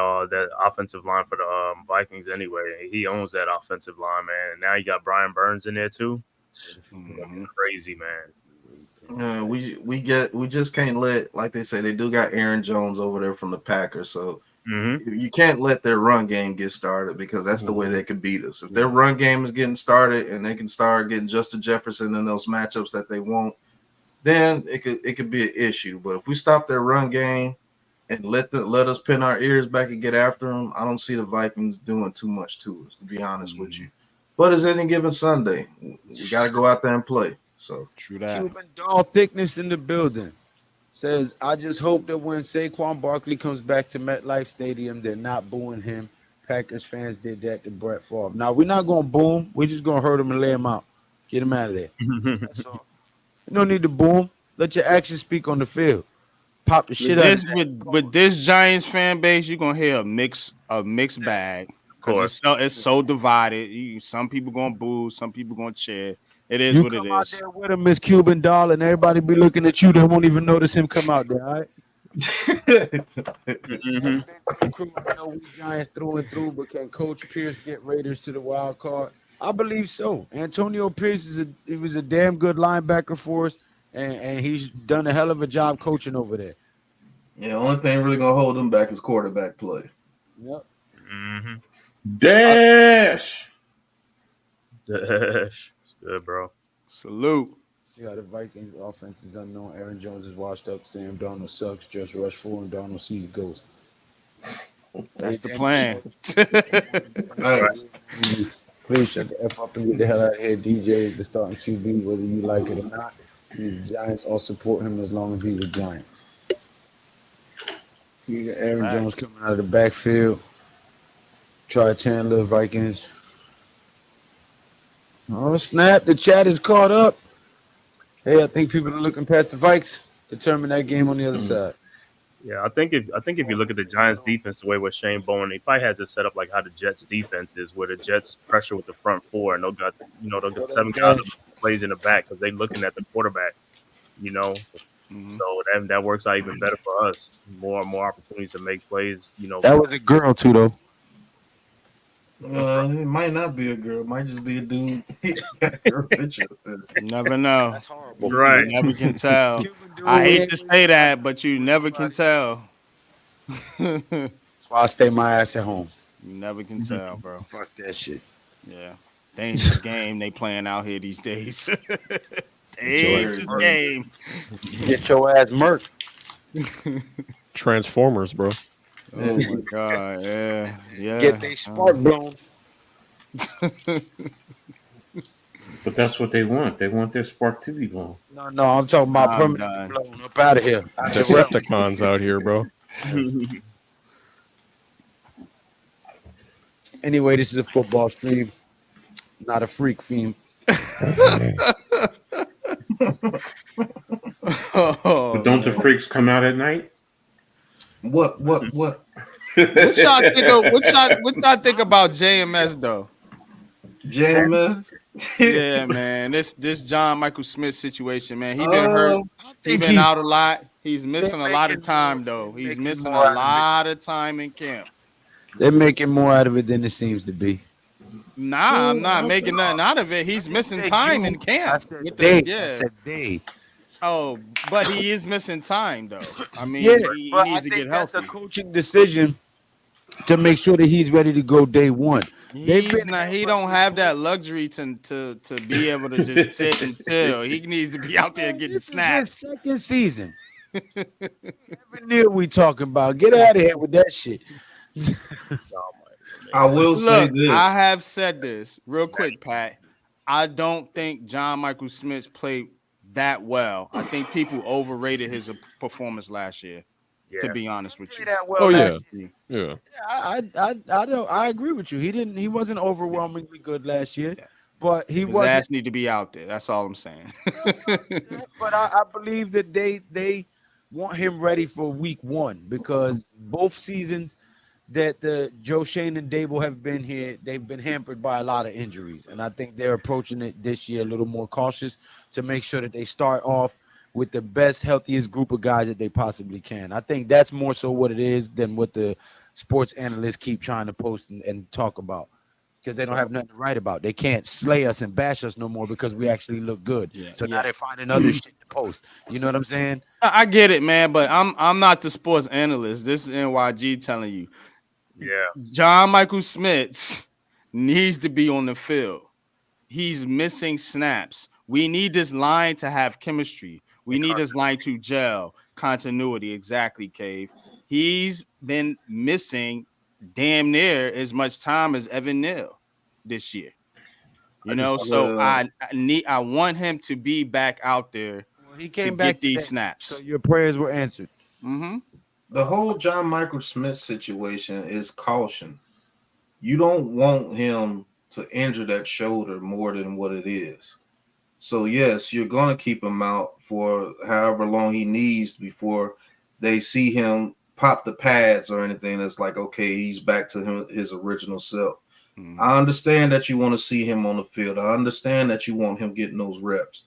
offensive line for the Vikings anyway. He owns that offensive line, man. And now you got Brian Burns in there too. Crazy, man. We just can't let, like they say, they do got Aaron Jones over there from the Packers, so you can't let their run game get started because that's the way they could beat us. If their run game is getting started and they can start getting Justin Jefferson in those matchups that they want, then it could be an issue. But if we stop their run game and let us pin our ears back and get after them, I don't see the Vikings doing too much to us, to be honest with you. But it's any given Sunday. We got to go out there and play. So True that. Cuban doll thickness in the building says, I just hope that when Saquon Barkley comes back to MetLife Stadium, they're not booing him. Packers fans did that to Brett Favre. Now, we're not going to boo him. We're just going to hurt him and lay him out. Get him out of there. That's all. You don't need to boo him. Let your actions speak on the field. Pop the shit out of that. With this Giants fan base, you're gonna hear a mixed bag. Because it's so divided. Some people gonna boo, some people gonna cheer. It is what it is. You come out there with him, Miss Cuban doll, and everybody be looking at you. They won't even notice him come out there, all right? Crew, I know we Giants through and through, but can Coach Pierce get Raiders to the wild card? I believe so. Antonio Pierce was a damn good linebacker for us, and he's done a hell of a job coaching over there. Yeah, only thing really gonna hold them back is quarterback play. Yep. Dash. It's good, bro. Salute. See how the Vikings offense is unknown. Aaron Jones is washed up. Sam Darnold sucks. Just rush for him. Darnold sees ghosts. That's the plan. Please shut the F up and get the hell out of here. DJ is the starting QB, whether you like it or not. The Giants all support him as long as he's a Giant. You got Aaron Jones coming out of the backfield. Try Chandler, Vikings. Oh, snap. The chat is caught up. Hey, I think people are looking past the Vikes. Determine that game on the other side. Yeah, I think if you look at the Giants defense the way with Shane Bowen, he probably has it set up like how the Jets defense is, where the Jets pressure with the front four, and they'll got 7 guys that plays in the back because they're looking at the quarterback, So that works out even better for us. More and more opportunities to make plays. That was a girl too, though. It might not be a girl. It might just be a dude. Her picture. You never know. That's horrible. Right. You never can tell. I hate to say that, but you never can tell. That's why I stay my ass at home. You never can tell, bro. Fuck that shit. Yeah. Dangerous game they playing out here these days. Dangerous game. Get your ass murked. Transformers, bro. Oh my god, yeah. Get they spark blown. But that's what they want. They want their spark to be blown. No, I'm talking about permanent blown up out of here. Decepticons out here, bro. Anyway, this is a football stream, not a freak theme. But don't the freaks come out at night? What? What y'all think about JMS though? JMS? Yeah, man. This John Michael Smith situation, man. He been hurt. He been out a lot. He's missing a lot of time though. He's missing a lot of time in camp. They're making more out of it than it seems to be. Nah, I'm not making nothing out of it. He's missing time in camp. I said they. Oh, but he is missing time though. I mean, he needs to get healthy. That's a coaching decision to make sure that he's ready to go day one. He don't have that luxury to be able to just sit and chill. He needs to be out there getting snaps. Second season. Every year we talking about. Get out of here with that shit. I will say this. I have said this real quick, Pat. I don't think John Michael Smith played that well. I think people overrated his performance last year. Yeah. To be honest with you. I agree with you. He wasn't overwhelmingly good last year, but his ass need to be out there. That's all I'm saying. But I believe that they want him ready for week one because both seasons that the Joe Shane and Dable have been here, they've been hampered by a lot of injuries. And I think they're approaching it this year a little more cautious to make sure that they start off with the best, healthiest group of guys that they possibly can. I think that's more so what it is than what the sports analysts keep trying to post and talk about because they don't have nothing to write about. They can't slay us and bash us no more because we actually look good. Now they're finding other shit to post. You know what I'm saying? I get it, man, but I'm not the sports analyst. This is NYG telling you. Yeah. John Michael Smith needs to be on the field. He's missing snaps. We need this line to have chemistry. We need his line to gel. Continuity, exactly, Cave. He's been missing damn near as much time as Evan Neal this year. You know, so I want him to be back out there He to came back get these today, snaps. so your prayers were answered. The whole John Michael Smith situation is caution. You don't want him to injure that shoulder more than what it is. So yes, you're going to keep him out for however long he needs before they see him pop the pads or anything. That's like, okay, he's back to his original self. I understand that you want to see him on the field. I understand that you want him getting those reps.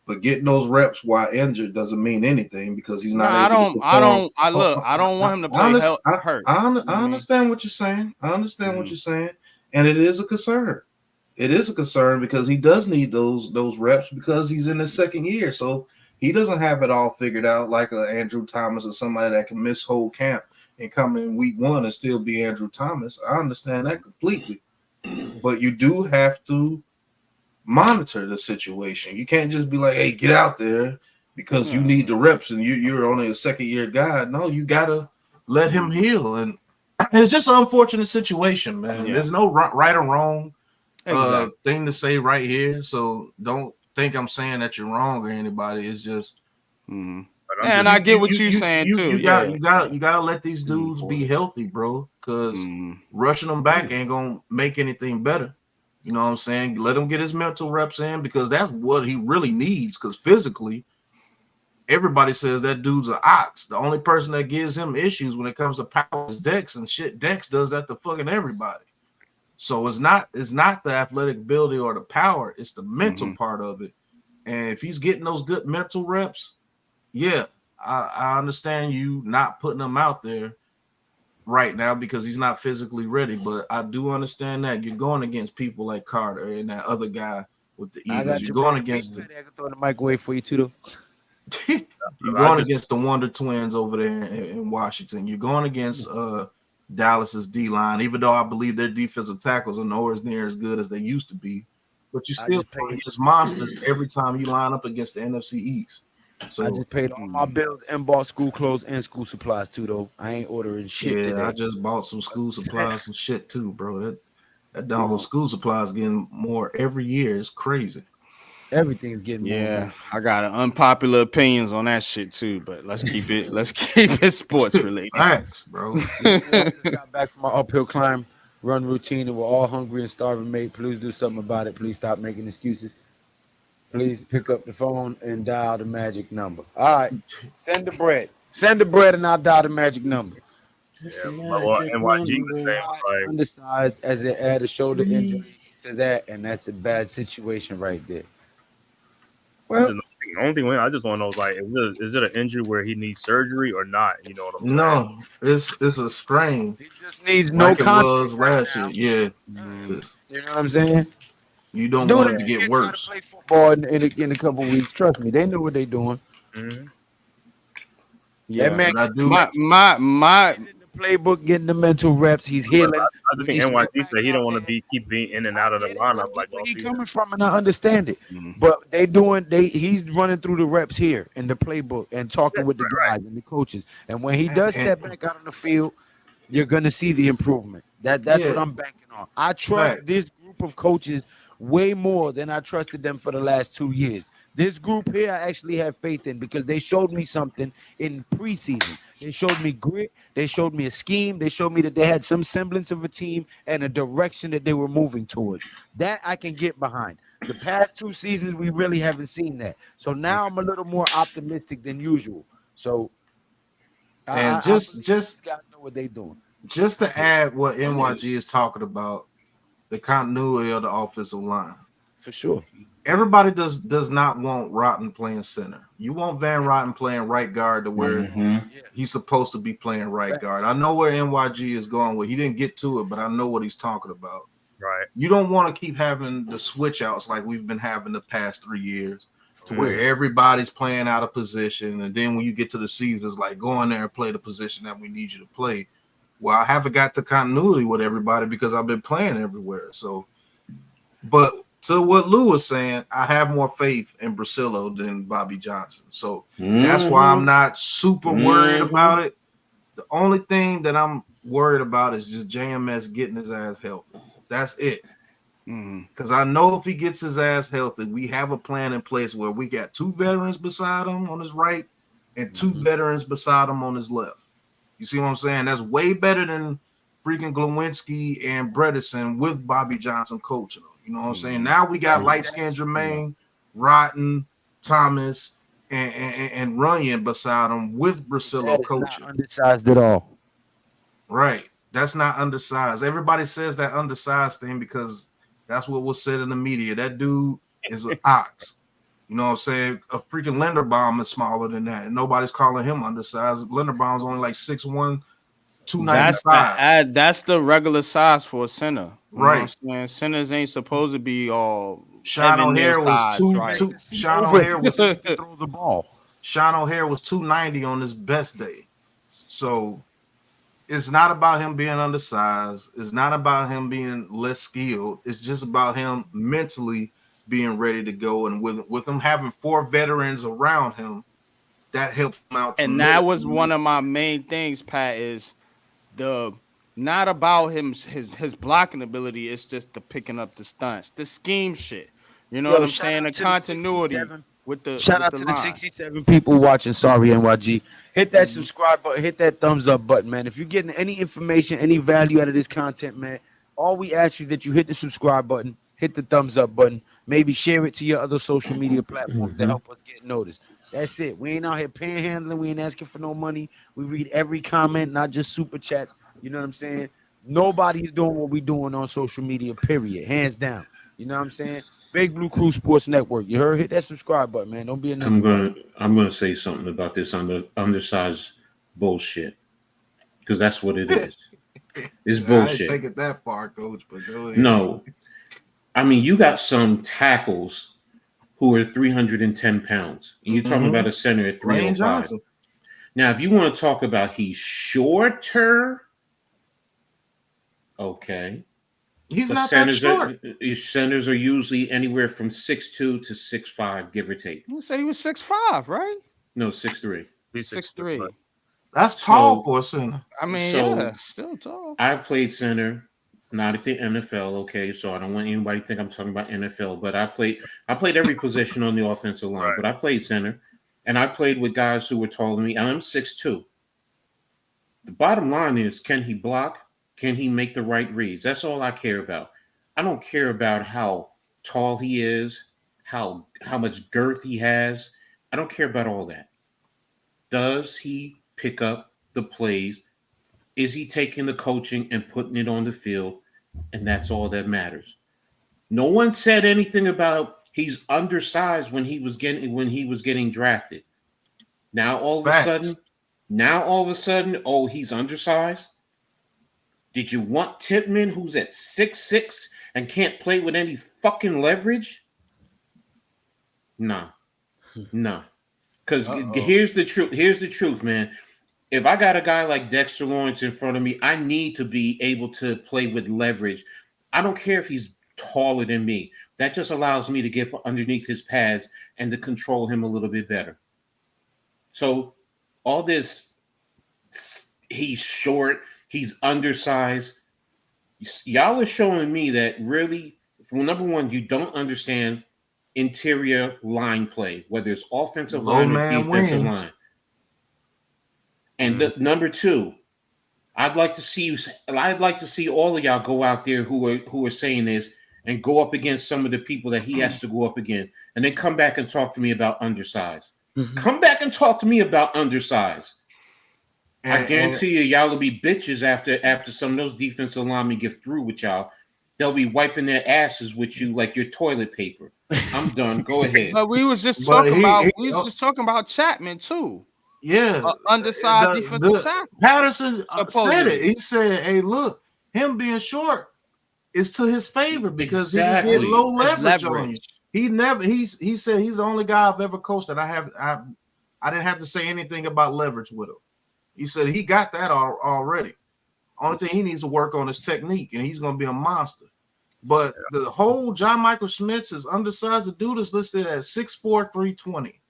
But getting those reps while injured doesn't mean anything because he's not able to perform. I don't want him to play hurt. I understand what you're saying. I understand what you're saying. And it is a concern. It is a concern because he does need those reps because he's in his second year. So he doesn't have it all figured out like a Andrew Thomas or somebody that can miss whole camp and come in week 1 and still be Andrew Thomas. I understand that completely. But you do have to monitor the situation. You can't just be like, hey, get out there because you need the reps and you're only a second-year guy. No, you got to let him heal. And it's just an unfortunate situation, man. Yeah. There's no right or wrong thing to say right here. So don't think I'm saying that you're wrong or anybody. It's just and I get what you're saying too. You gotta let these dudes be healthy, bro. Because rushing them back ain't gonna make anything better. You know what I'm saying? Let him get his mental reps in because that's what he really needs. Because physically, everybody says that dude's an ox. The only person that gives him issues when it comes to power is Dex, and shit, Dex does that to fucking everybody. So it's not the athletic ability or the power, it's the mental part of it. And if he's getting those good mental reps, yeah, I understand you not putting him out there right now because he's not physically ready. But I do understand that you're going against people like Carter and that other guy with the Eagles. You're going against I can throw the microwave for you too, though. You're going against the Wonder Twins over there in Washington. You're going against Dallas's D-line, even though I believe their defensive tackles are nowhere near as good as they used to be. But you still play against monsters every time you line up against the NFC East. So I just paid all my bills and bought school clothes and school supplies too, though. I ain't ordering shit today. I just bought some school supplies and shit too, bro. That doggone school supplies getting more every year. It's crazy. Everything's getting more. Yeah, I got unpopular opinions on that shit too, but let's keep it sports related. Thanks, bro. I just got back from my uphill climb run routine and we're all hungry and starving, mate. Please do something about it. Please stop making excuses. Please pick up the phone and dial the magic number. All right, send the bread. Send the bread and I'll dial the magic number. Yeah, well, NYG was saying like undersized as it add a shoulder injury to that, and that's a bad situation right there. Well, the only thing I just want to know is like, is it an injury where he needs surgery or not? You know what I'm saying? No, it's a strain. He just needs no contact last year. Yeah, you know what I'm saying. You don't want him to get worse. Play football in a couple weeks. Trust me, they know what they're doing. Yeah, that man, I do. My playbook, getting the mental reps. He's healing. I think NYG said he don't want to keep being in and out of the lineup like where he's coming from, and I understand it. But he's running through the reps here in the playbook and talking with the guys and the coaches. And when he does step back out on the field, you're gonna see the improvement. That's what I'm banking on. I trust this group of coaches way more than I trusted them for the last 2 years. This group here, I actually have faith in because they showed me something in preseason. They showed me grit. They showed me a scheme. They showed me that they had some semblance of a team and a direction that they were moving towards. That I can get behind. The past 2 seasons, we really haven't seen that. So now I'm a little more optimistic than usual. So, and just guys know what they're doing. Just to add what NYG is talking about, the continuity of the offensive line. For sure. Everybody does not want Rotten playing center. You want Van Rotten playing right guard to where he's supposed to be playing right guard. I know where NYG is going with. He didn't get to it, but I know what he's talking about. Right. You don't want to keep having the switch outs like we've been having the past 3 years to where everybody's playing out of position. And then when you get to the seasons, like go in there and play the position that we need you to play. Well, I haven't got the continuity with everybody because I've been playing everywhere. So, but to what Lou was saying, I have more faith in Brasillo than Bobby Johnson. So that's why I'm not super worried about it. The only thing that I'm worried about is just JMS getting his ass healthy. That's it. Because I know if he gets his ass healthy, we have a plan in place where we got 2 veterans beside him on his right and 2 veterans beside him on his left. You see what I'm saying? That's way better than freaking Glowinski and Bredesen with Bobby Johnson coaching them. You know what I'm saying? Now we got light-skinned Jermaine, Rotten, Thomas, and Runyon beside him with Brasillo That is coaching. not undersized at all. Right. That's not undersized. Everybody says that undersized thing because that's what was said in the media. That dude is an ox. You know what I'm saying? A freaking Linderbaum is smaller than that, and nobody's calling him undersized. Linderbaum's only like 6'1", 295. That's the regular size for a center. You know what I'm Right. saying? Centers ain't supposed to be all Sean Evan O'Hare Neal was size, two. right? Sean O'Hare was throw the ball. Sean O'Hare was 290 on his best day. So it's not about him being undersized. It's not about him being less skilled. It's just about him mentally being ready to go. And with him having 4 veterans around him, that helped him out. And that was one of my main things, Pat, is the not about his blocking ability. It's just the picking up the stunts, the scheme shit. You know what I'm saying? The continuity with the shout with out the to line. the 67 people watching. Sorry, NYG. Hit that subscribe button. Hit that thumbs up button, man. If you're getting any information, any value out of this content, man, all we ask is that you hit the subscribe button, hit the thumbs up button, maybe share it to your other social media platforms to help us get noticed. That's it. We ain't out here panhandling. We ain't asking for no money. We read every comment, not just super chats. You know what I'm saying? Nobody's doing what we doing on social media, period. Hands down. You know what I'm saying? Big Blue Crew Sports Network. You heard? Hit that subscribe button, man. Don't be a ninja. I'm gonna say something about this undersized bullshit because that's what it is. It's bullshit. I didn't take it that far, Coach. But go ahead. No, I mean you got some tackles who are 310 pounds, and you're talking about a center at 305. Now, if you want to talk about he's shorter, okay. He's not that short. Centers are usually anywhere from 6'2" to 6'5", give or take. You said he was 6'5", right? No, 6'3". He's 6'3". That's tall for a center. I mean, So, yeah, still tall. I've played center, not at the NFL, okay? So I don't want anybody to think I'm talking about NFL, but I played every position on the offensive line, but I played center, and I played with guys who were taller than me, and I'm 6'2". The bottom line is, can he block? Can he make the right reads? That's all I care about. I don't care about how tall he is, how much girth he has. I don't care about all that. Does he pick up the plays? Is he taking the coaching and putting it on the field? And that's all that matters. No one said anything about he's undersized when he was getting drafted. Now all of a sudden, oh, he's undersized. Did you want Tippmann, who's at 6'6" and can't play with any fucking leverage? No. Because here's the truth. Here's the truth, man. If I got a guy like Dexter Lawrence in front of me, I need to be able to play with leverage. I don't care if he's taller than me. That just allows me to get underneath his pads and to control him a little bit better. So all this, he's short, he's undersized. Y'all are showing me that really, well, number one, you don't understand interior line play, whether it's offensive line or defensive line. And number two, I'd like to see all of y'all go out there who are saying this and go up against some of the people that he has to go up against, and then come back and talk to me about undersized. Come back and talk to me about undersized. I guarantee y'all will be bitches after some of those defensive linemen get through with y'all. They'll be wiping their asses with you like your toilet paper. I'm done. Go ahead. But we was just talking about Chapman too. Yeah, undersized defensive tackle. Patterson said it. He said, "Hey, look, him being short is to his favor because he can get low leverage on you. He said he's the only guy I've ever coached that I didn't have to say anything about leverage with him. He said he got that already. Only thing he needs to work on is technique, and he's going to be a monster." But the whole John Michael Schmitz is undersized. The dude is listed at 6'4", 320.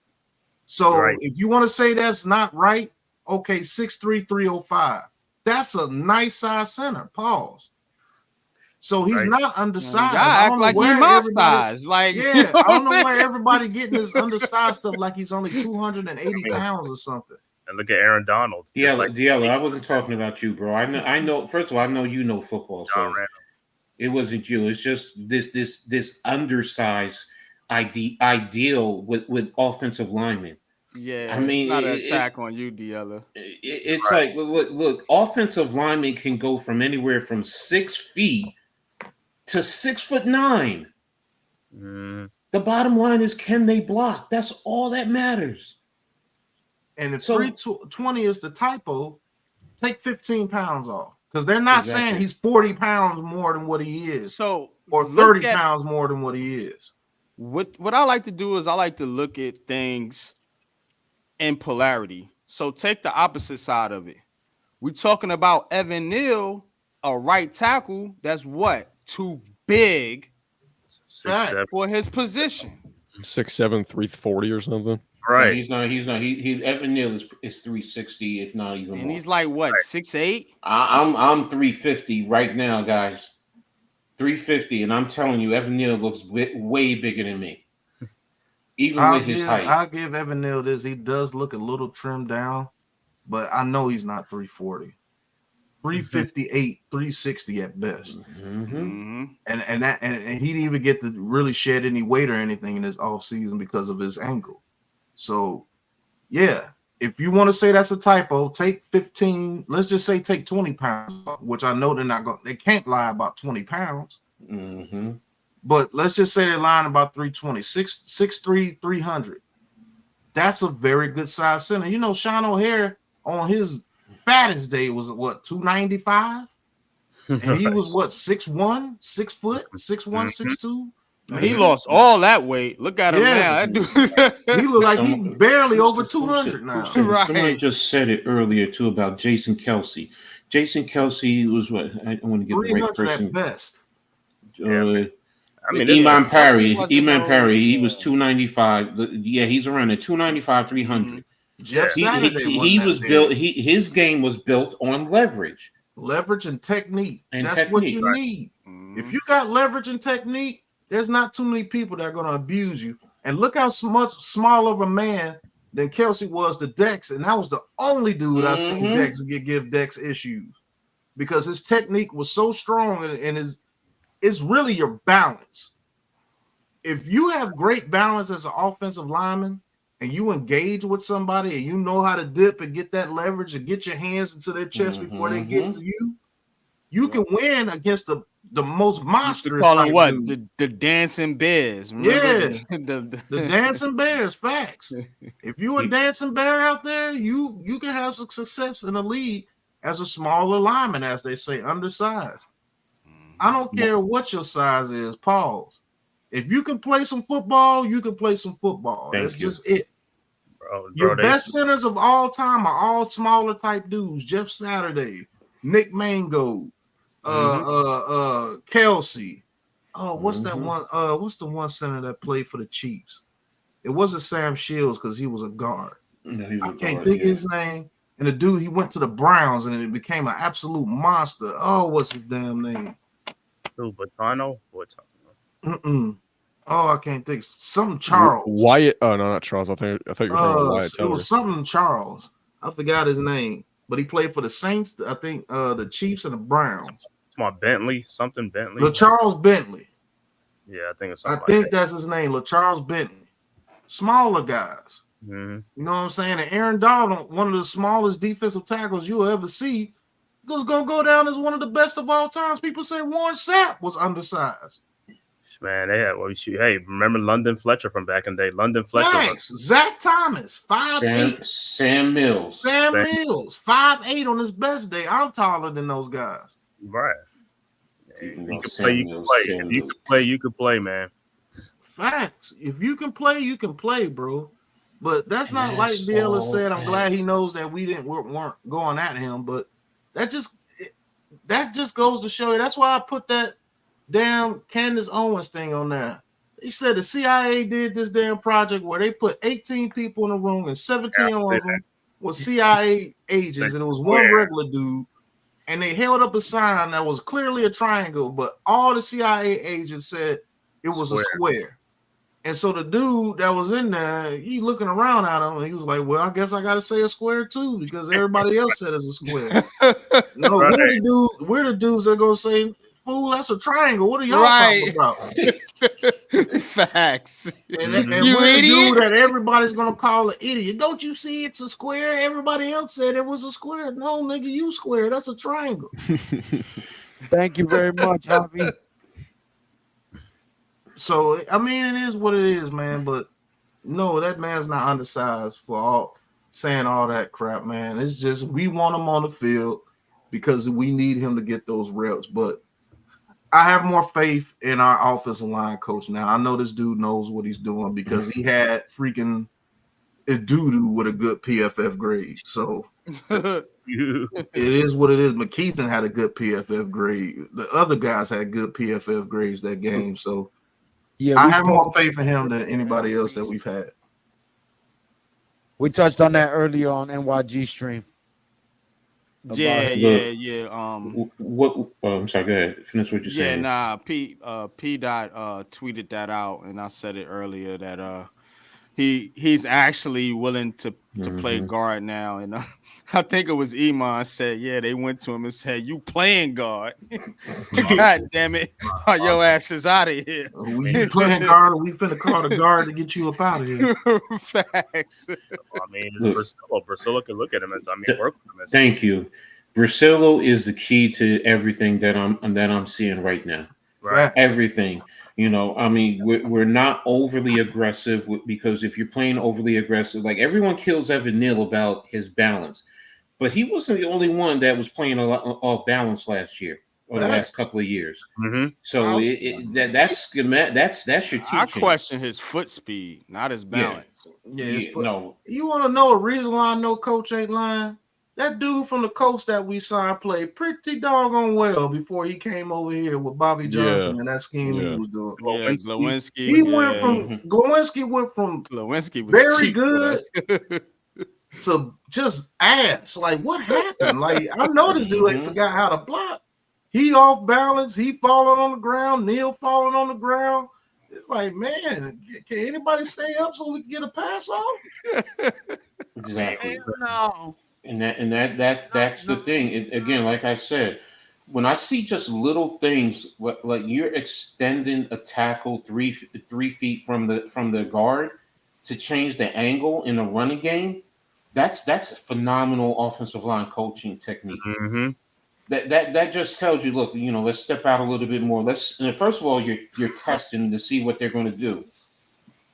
So Right. if you want to say that's not right, okay, 6'3", 305. That's a nice size center. Pause. So he's Right. not undersized. Y'all I act don't know like he where my everybody. size. Like, Yeah, you know I don't what know I'm where saying? everybody getting this undersized stuff like he's only 280 pounds or something. And look at Aaron Donald. Just like Diallo, I wasn't talking about you, bro. I know. First of all, I know you know football, John so Randall. it wasn't you. It's just this undersized ideal with offensive linemen. Yeah, I mean, it's not an attack on you, Diallo. it's like look. Offensive linemen can go from anywhere from 6 feet to 6'9". Mm. The bottom line is, can they block? That's all that matters. And if So- 320 is the typo, take 15 pounds off. Because they're not saying Exactly. he's 40 pounds more than what he is, So or look 30 at- pounds more than what he is. What I like to do is I like to look at things in polarity. So take the opposite side of it. We're talking about Evan Neal, a right tackle that's what? Too big 6'7". for his position. 6'7", 340 or something. No, Right. he's not. He Evan Neal is 360, if not even And more. he's like what, 6'8"? I'm 350 right now, guys. 350, and I'm telling you, Evan Neal looks way bigger than me, even with his height. I'll give Evan Neal this. He does look a little trimmed down, but I know he's not 340. 358, 360 at best. Mm-hmm. And he didn't even get to really shed any weight or anything in this offseason because of his ankle. So, yeah, if you want to say that's a typo, take 15. Let's just say take 20 pounds, which I know they're not going. They can't lie about 20 pounds. Mm-hmm. But let's just say they're lying about 320, 6'3", 300. That's a very good size center. You know, Sean O'Hare on his fattest day was what, 295? And he was what, 6'1", 6 foot, 6'1", 6'2". He lost all that weight. Look at him Yeah. now. That dude, He looked like he barely over 200 now. Right. Somebody just said it earlier too about Jason Kelsey. Jason Kelsey was what? I want to get the right 300 person. at best. I mean, Iman Perry. Kelsey Iman wasn't Perry. He no- was 295. Yeah, he's around at 295, 300. Jeff He Saturday he wasn't was that built. big. His game was built on leverage. Leverage and technique. And That's what technique, you right. need. Mhm. If you got leverage and technique, there's not too many people that are going to abuse you. And look how much smaller of a man than Kelsey was to Dex, and that was the only dude I seen Mhm. Dex give Dex issues because his technique was so strong, and it's really your balance. If you have great balance as an offensive lineman and you engage with somebody and you know how to dip and get that leverage and get your hands into their chest before they get to you, you can win against the most Used to monstrous call him type what? dude. The dancing bears. Remember? The dancing bears. Facts. If you a dancing bear out there, you can have some success in the league as a smaller lineman, as they say, undersized. I don't care what your size is. Pause. If you can play some football, you can play some football. Thank That's you. just it. Bro, Your they- best centers of all time are all smaller type dudes. Jeff Saturday, Nick Mango, Kelsey. Oh, what's that one? What's the one center that played for the Chiefs? It wasn't Sam Shields because he was a guard. No, he was I can't guard, think of yeah. his name. And the dude, he went to the Browns and it became an absolute monster. Oh, what's his damn name? Who, Botano? What's Oh, I can't think. Something Charles. Wyatt. Oh no, not Charles. I thought you were talking about Wyatt It Teller. was something Charles. I forgot his name, but he played for the Saints. I think the Chiefs and the Browns. Come on, Bentley, something Bentley. LaCharles Bentley. Yeah, I think it's I something think like that's his name, LaCharles Bentley. Smaller guys. that. Mhm. You know what I'm saying? And Aaron Donald, one of the smallest defensive tackles you'll ever see, is going to go down as one of the best of all times. People say Warren Sapp was undersized. Man, they had hey, remember London Fletcher from back in the day? London Fletcher. Thanks. Zach Thomas, 5'8". Sam Mills. Sam Mills, 5'8" on his best day. I'm taller than those guys. Right. Even You though can Sam play, you can Mills- play. Sam If you Mills- can play, you can play, man. Facts. If you can play, you can play, bro. But that's not like That's Biela all said. I'm bad. glad he knows that weren't going at him. But that just goes to show you. That's why I put that damn Candace Owens thing on there. They said the CIA did this damn project where they put 18 people in a room and 17 of them were CIA agents, and it was one regular dude. And they held up a sign that was clearly a triangle, but all the CIA agents said it was a square. And so the dude that was in there, he looking around at him, and he was like, "Well, I guess I got to say a square too, because everybody else said it's a square." No, we're the dudes that gonna say, "Fool, that's a triangle. What are y'all talking about?" Facts. And we're the dude that everybody's gonna call an idiot. Don't you see it's a square? Everybody else said it was a square. No, nigga, you square. That's a triangle. Thank you very much, Javi. So I mean, it is what it is, man. But no, that man's not undersized for all saying all that crap, man. It's just we want him on the field because we need him to get those reps. But I have more faith in our offensive line coach now. I know this dude knows what he's doing because he had freaking a doo-doo with a good PFF grade. So it is what it is. McKeithen had a good PFF grade. The other guys had good PFF grades that game. So yeah, I have more faith in him than anybody else that we've had. We touched on that earlier on NYG stream. Yeah. What? I'm sorry. Go ahead. Finish what you're saying. Yeah, P dot tweeted that out, and I said it earlier that he's actually willing to play guard now, and I think it was Iman said, yeah, they went to him and said, "You playing guard? God damn it, your ass is out of here. You playing guard, or we finna call the guard to get you up out of here." Facts. I mean, it's Brasillo can look at him and work with him. Thank you. Brasillo is the key to everything that I'm seeing right now. Right. Everything. You know, I mean, we're not overly aggressive because if you're playing overly aggressive, like everyone kills Evan Neal about his balance, but he wasn't the only one that was playing a lot off balance last year or the last couple of years. So that's your teaching. I question his foot speed, not his balance. No. You want to know a reason why I know Coach ain't lying? That dude from the coast that we signed played pretty doggone well before he came over here with Bobby Johnson and that scheme he was doing. Glowinski. Glowinski went from Glowinski was very good to just ass. Like, what happened? Like, I know this dude ain't forgot how to block. He off balance. He falling on the ground. Neil falling on the ground. It's like, man, can anybody stay up so we can get a pass off? Exactly. No. And that's the thing. Again, like I said, when I see just little things like you're extending a tackle 3 feet from the guard to change the angle in a running game, that's a phenomenal offensive line coaching technique. That just tells you, look, you know, let's step out a little bit more. First of all, you're testing to see what they're going to do.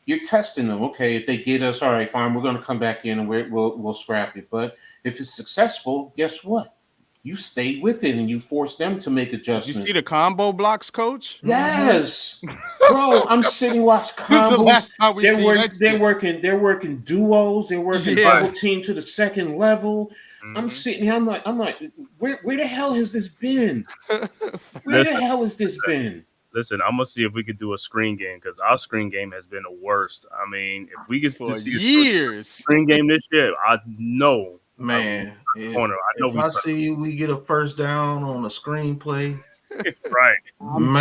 You're testing them. Okay, if they get us, all right, fine, we're going to come back in and we'll scrap it. But if it's successful, guess what? You stay with it and you force them to make adjustments. You see the combo blocks, coach? Yes, bro. I'm sitting watching combos. They're working duos. They're working double team to the second level. I'm sitting here. I'm like, where the hell has this been? Where the hell has this been? Listen, I'm gonna see if we could do a screen game because our screen game has been the worst. I mean, if we get to see a screen game this year, I know, man. If I see we get a first down on a screenplay, right? I'm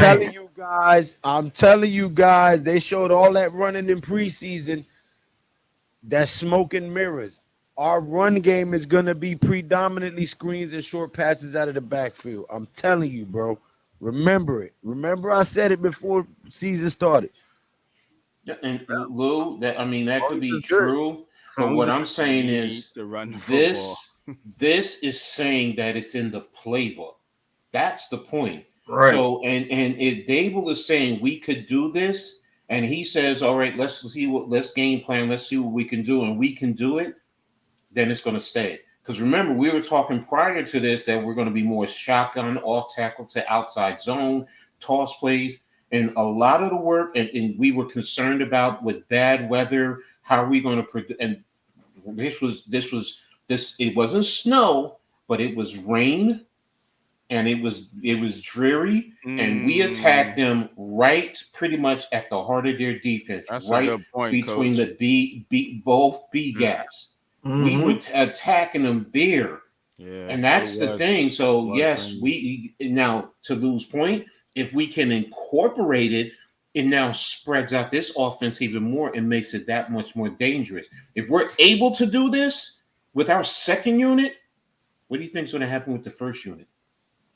telling you guys, they showed all that running in preseason. That's smoke and mirrors. Our run game is gonna be predominantly screens and short passes out of the backfield. I'm telling you, bro. Remember it. Remember, I said it before season started. And Lou, that could be true. But what I'm saying is, this is saying that it's in the playbook. That's the point. Right. So, and if Dable is saying we could do this, and he says, all right, let's game plan, let's see what we can do, and we can do it, then it's going to stay. Because remember, we were talking prior to this that we're going to be more shotgun, off tackle to outside zone, toss plays, and a lot of the work, and we were concerned about with bad weather, how are we going to, and this, it wasn't snow, but it was rain, and it was dreary, and we attacked them right pretty much at the heart of their defense, That's a right good point, between Coach. the both B gaps. We were attacking them there. Yeah, And that's the thing. So yes, rainy. we now, to lose point, if we can incorporate it, it now spreads out this offense even more and makes it that much more dangerous. If we're able to do this with our second unit, what do you think is going to happen with the first unit?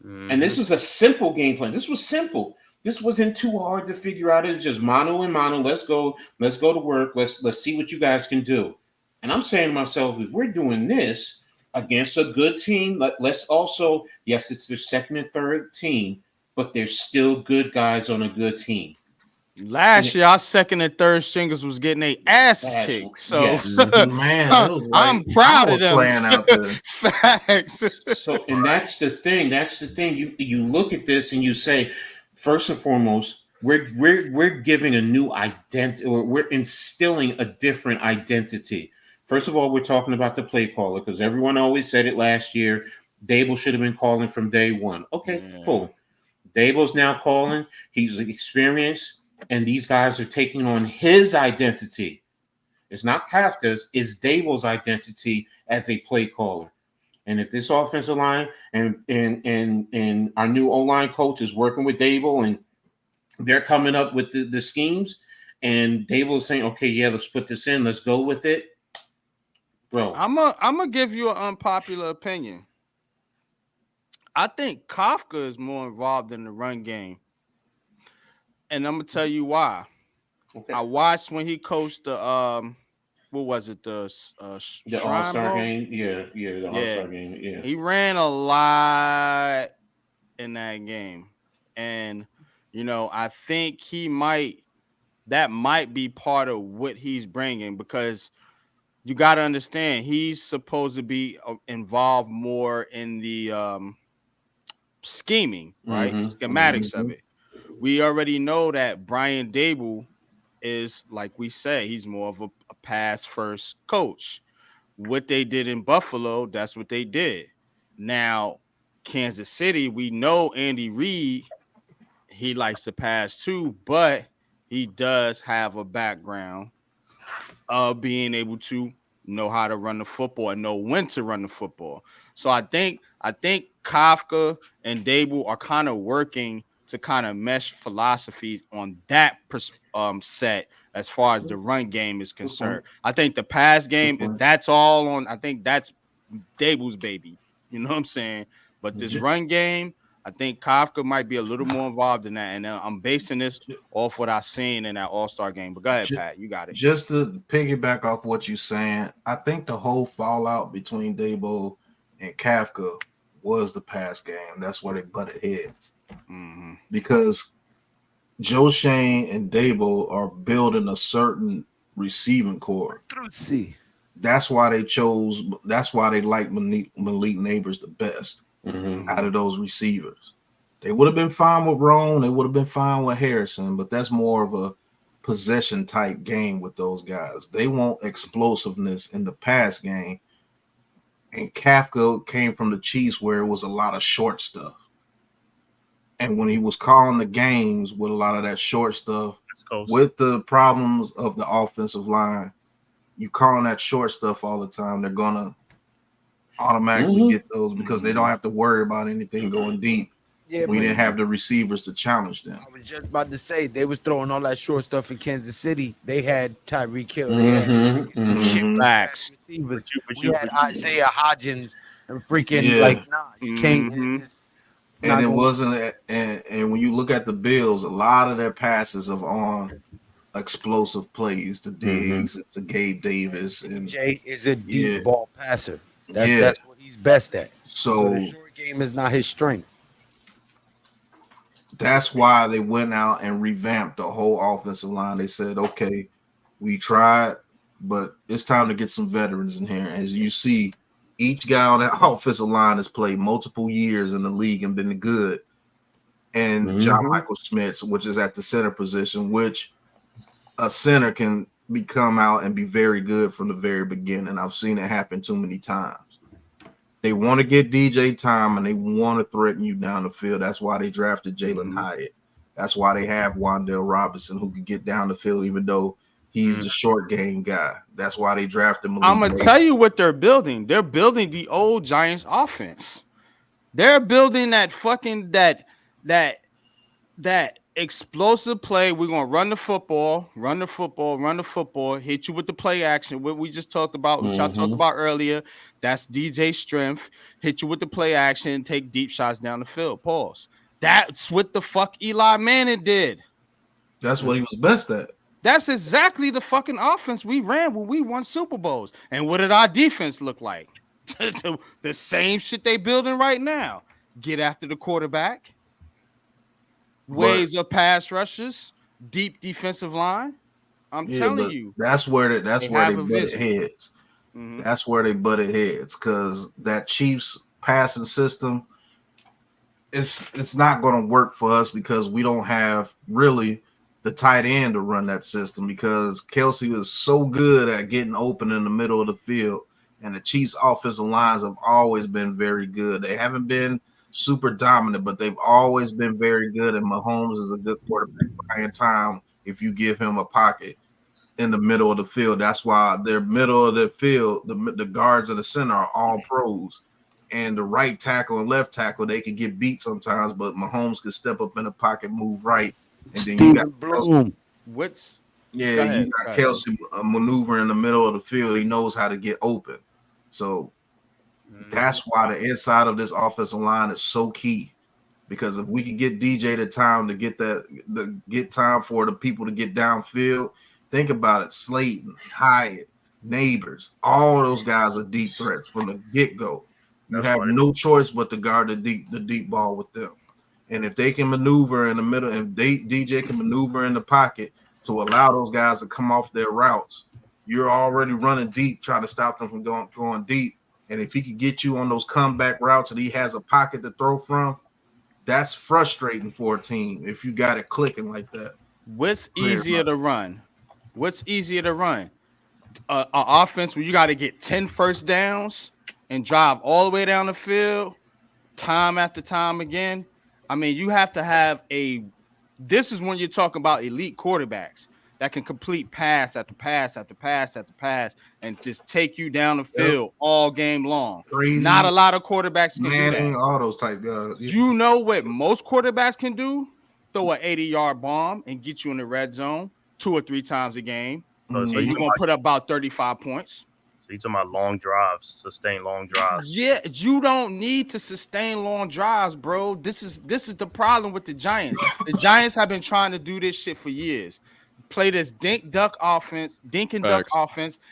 And this is a simple game plan. This was simple. This wasn't too hard to figure out. It's just mano and mano. Let's go to work. Let's see what you guys can do. And I'm saying to myself, if we're doing this against a good team, let's also, yes, it's their second and third team, but there's still good guys on a good team. Last year, our second and third stringers was getting their asses kicked. So, yes. Man, it was like, I'm proud of them. Playing out there. Facts. So, and that's the thing. That's the thing. You look at this and you say, first and foremost, we're giving a new identity, or we're instilling a different identity. First of all, we're talking about the play caller, because everyone always said it last year. Dable should have been calling from day one. Okay, cool. Dable's now calling. He's experienced. And these guys are taking on his identity. It's not Kafka's, it's Dable's identity as a play caller. And if this offensive line and our new O-line coach is working with Dable and they're coming up with the schemes, and Dable is saying, okay, yeah, let's put this in, let's go with it. Bro. I'm gonna give you an unpopular opinion. I think Kafka is more involved in the run game. And I'm gonna tell you why. Okay. I watched when he coached the what was it, the All-Star game? Yeah, the All-Star game. Yeah. He ran a lot in that game. And I think that might be part of what he's bringing, because you got to understand he's supposed to be involved more in the scheming, right? Schematics of it. We already know that Brian Dable is, like we say, he's more of a pass-first coach. What they did in Buffalo, that's what they did. Now, Kansas City, we know Andy Reid, he likes to pass too, but he does have a background of being able to know how to run the football and know when to run the football. So I think Kafka and Dable are kind of working to kind of mesh philosophies on that set as far as the run game is concerned. I think the pass game, that's all on. I think that's Dable's baby. You know what I'm saying? But this run game, I think Kafka might be a little more involved in that. And I'm basing this off what I've seen in that All-Star game. But go ahead, Pat. You got it. Just to piggyback off what you're saying, I think the whole fallout between Dable and Kafka was the pass game. That's where they butted heads. Because Joe Shane and Dable are building a certain receiving core. That's why they like Malik Neighbors the best out of those receivers. They would have been fine with Roan, they would have been fine with Harrison, but that's more of a possession type game with those guys. They want explosiveness in the pass game. And Kafka came from the Chiefs where it was a lot of short stuff. And when he was calling the games with a lot of that short stuff, with the problems of the offensive line, you calling that short stuff all the time, they're going to automatically get those because they don't have to worry about anything going deep. Yeah, we didn't have the receivers to challenge them. I was just about to say, they was throwing all that short stuff in Kansas City. They had Tyreek Hill. They had Facts. Receivers. We had Isaiah Hodgins and freaking you can't. And it wasn't, and when you look at the Bills, a lot of their passes are on explosive plays to Diggs, to Gabe Davis, and Jay is a deep ball passer. That's what he's best at. So the short game is not his strength. That's why they went out and revamped the whole offensive line. They said, okay, we tried, but it's time to get some veterans in here. As you see, each guy on that offensive line has played multiple years in the league and been good. And John Michael Schmitz, which is at the center position, which a center can come out and be very good from the very beginning. I've seen it happen too many times. They want to get DJ time and they want to threaten you down the field. That's why they drafted Jalen Hyatt. That's why they have Wan'Dale Robinson, who can get down the field, even though he's the short game guy. That's why they drafted Malik. I'm gonna tell you what they're building. They're building the old Giants offense. They're building that fucking that explosive play. We're gonna run the football, hit you with the play action. What we just talked about, which I talked about earlier. That's DJ's strength. Hit you with the play action, take deep shots down the field. Pause. That's what the fuck Eli Manning did. That's what he was best at. That's exactly the fucking offense we ran when we won Super Bowls. And what did our defense look like? The same shit they building right now. Get after the quarterback. Waves of pass rushes, deep defensive line. I'm telling you, that's where they butted heads. Mm-hmm. That's where they butted heads because that Chiefs passing system, it's not going to work for us because we don't have really the tight end to run that system because Kelsey is so good at getting open in the middle of the field, and the Chiefs' offensive lines have always been very good. They haven't been super dominant, but they've always been very good, and Mahomes is a good quarterback buying time if you give him a pocket in the middle of the field. That's why their middle of the field, the guards and the center are all pros. And the right tackle and left tackle, they can get beat sometimes, but Mahomes can step up in the pocket, move right, and then you got Bloom. you got Kelsey maneuver in the middle of the field. He knows how to get open. So that's why the inside of this offensive line is so key. Because if we can get DJ the time to get time for the people to get downfield, think about it. Slayton, Hyatt, Neighbors, all those guys are deep threats from the get-go. You have no choice but to guard the deep ball with them. And if they can maneuver in the middle, and DJ can maneuver in the pocket to allow those guys to come off their routes, you're already running deep, trying to stop them from going deep. And if he could get you on those comeback routes and he has a pocket to throw from, that's frustrating for a team if you got it clicking like that. What's easier to run? An offense where you got to get 10 first downs and drive all the way down the field time after time again. I mean, you have to have this is when you're talking about elite quarterbacks that can complete pass after pass after pass after pass and just take you down the field all game long. Not a lot of quarterbacks can do that. All those type guys. You know what most quarterbacks can do? Throw an 80-yard bomb and get you in the red zone 2 or 3 times a game. So you're going to put up about 35 points. So you're talking about long drives, sustain long drives. Yeah, you don't need to sustain long drives, bro. This is the problem with the Giants. The Giants have been trying to do this shit for years. Play this dink and duck offense,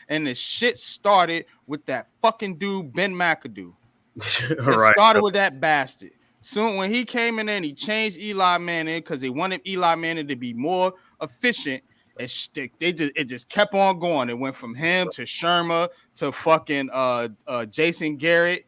and the shit started with that fucking dude Ben McAdoo. It started with that bastard. Soon when he came in there and he changed Eli Manning because they wanted Eli Manning to be more efficient. It just kept on going. It went from him to Shermer to fucking Jason Garrett.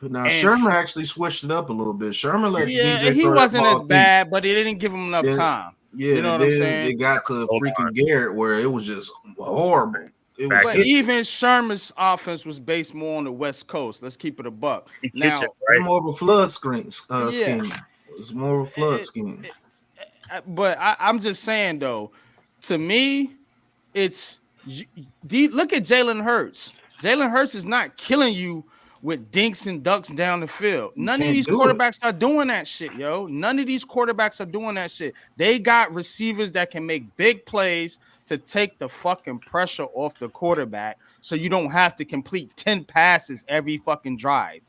Now Shermer actually switched it up a little bit. Shermer let DJ he throw wasn't as deep. bad, but he didn't give him enough time. Yeah, you know what I'm saying? It got to freaking Garrett where it was just horrible. But even Sherman's offense was based more on the West Coast. Let's keep it a buck. Now, more of a flood scheme. It's more of a flood scheme. But I'm just saying, though, to me, it's look at Jalen Hurts. Jalen Hurts is not killing you with dinks and ducks down the field. None of these quarterbacks are doing that shit, yo. None of these quarterbacks are doing that shit. They got receivers that can make big plays to take the fucking pressure off the quarterback so you don't have to complete 10 passes every fucking drive.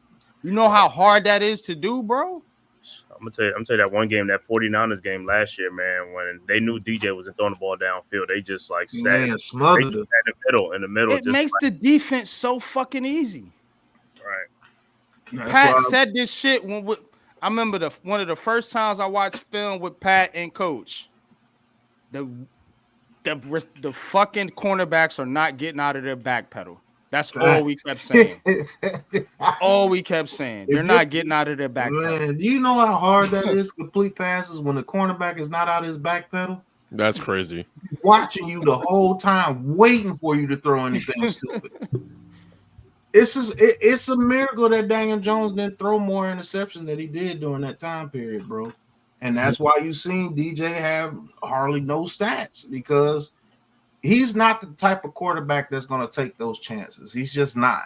You know how hard that is to do, bro? I'm gonna tell you that one game, that 49ers game last year, man, when they knew DJ wasn't throwing the ball downfield, they just like smothered it in the middle. It makes the defense so fucking easy. Right. Pat said this shit I remember one of the first times I watched film with Pat and Coach. The fucking cornerbacks are not getting out of their back pedal. That's all we kept saying. All we kept saying. They're not getting out of their back pedal. Man, do you know how hard that is? Complete passes when the cornerback is not out of his back pedal. That's crazy. Watching you the whole time, waiting for you to throw anything stupid. it's a miracle that Daniel Jones didn't throw more interceptions than he did during that time period, bro. And that's why you seen DJ have hardly no stats, because he's not the type of quarterback that's going to take those chances. He's just not.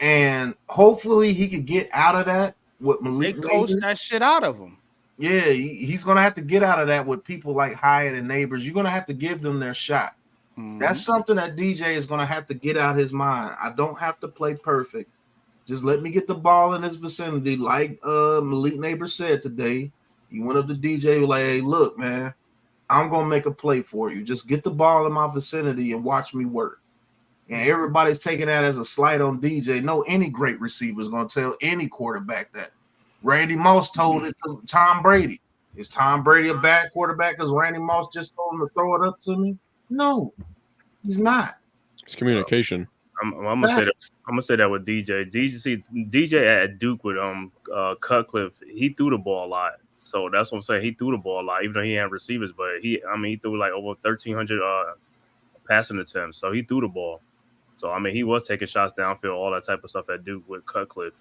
And hopefully he could get out of that with Malik They coached Nabers. that shit out of him. Yeah, he's going to have to get out of that with people like Hyatt and Neighbors. You're going to have to give them their shot. That's something that DJ is going to have to get out his mind. I don't have to play perfect. Just let me get the ball in his vicinity. Like Malik Neighbors said today, he went up to DJ like, hey, look, man, I'm going to make a play for you. Just get the ball in my vicinity and watch me work. And everybody's taking that as a slight on DJ. No, any great receiver is going to tell any quarterback that. Randy Moss told it to Tom Brady. Is Tom Brady a bad quarterback because Randy Moss just told him to throw it up to me? No, he's not. It's communication. I'm gonna say that with DJ. DJ at Duke with Cutcliffe, he threw the ball a lot. So that's what I'm saying. He threw the ball a lot, even though he had receivers. But he threw like over 1,300 passing attempts. So he threw the ball. So he was taking shots downfield, all that type of stuff at Duke with Cutcliffe.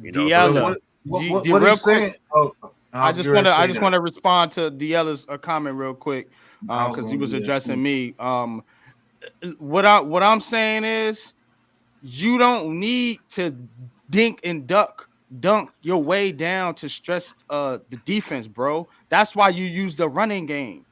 You know, Diallo, what real he's saying? quick, Oh, I just want to respond to Dialla's comment real quick because he was addressing me. What I'm saying is, you don't need to dink and dunk your way down to stress the defense, bro. That's why you use the running game.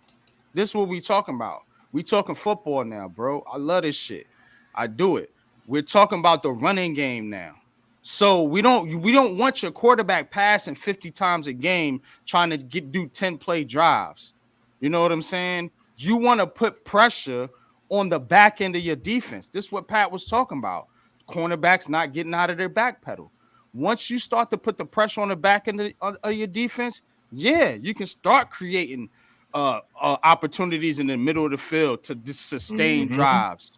This is what we talking about. We talking football now, bro. I love this shit. I do it. We're talking about the running game now. So we don't want your quarterback passing 50 times a game trying to do 10 play drives. You know what I'm saying? You want to put pressure on the back end of your defense. This is what Pat was talking about. Cornerbacks not getting out of their back pedal. Once you start to put the pressure on the back end of your defense, yeah, you can start creating opportunities in the middle of the field to sustain drives.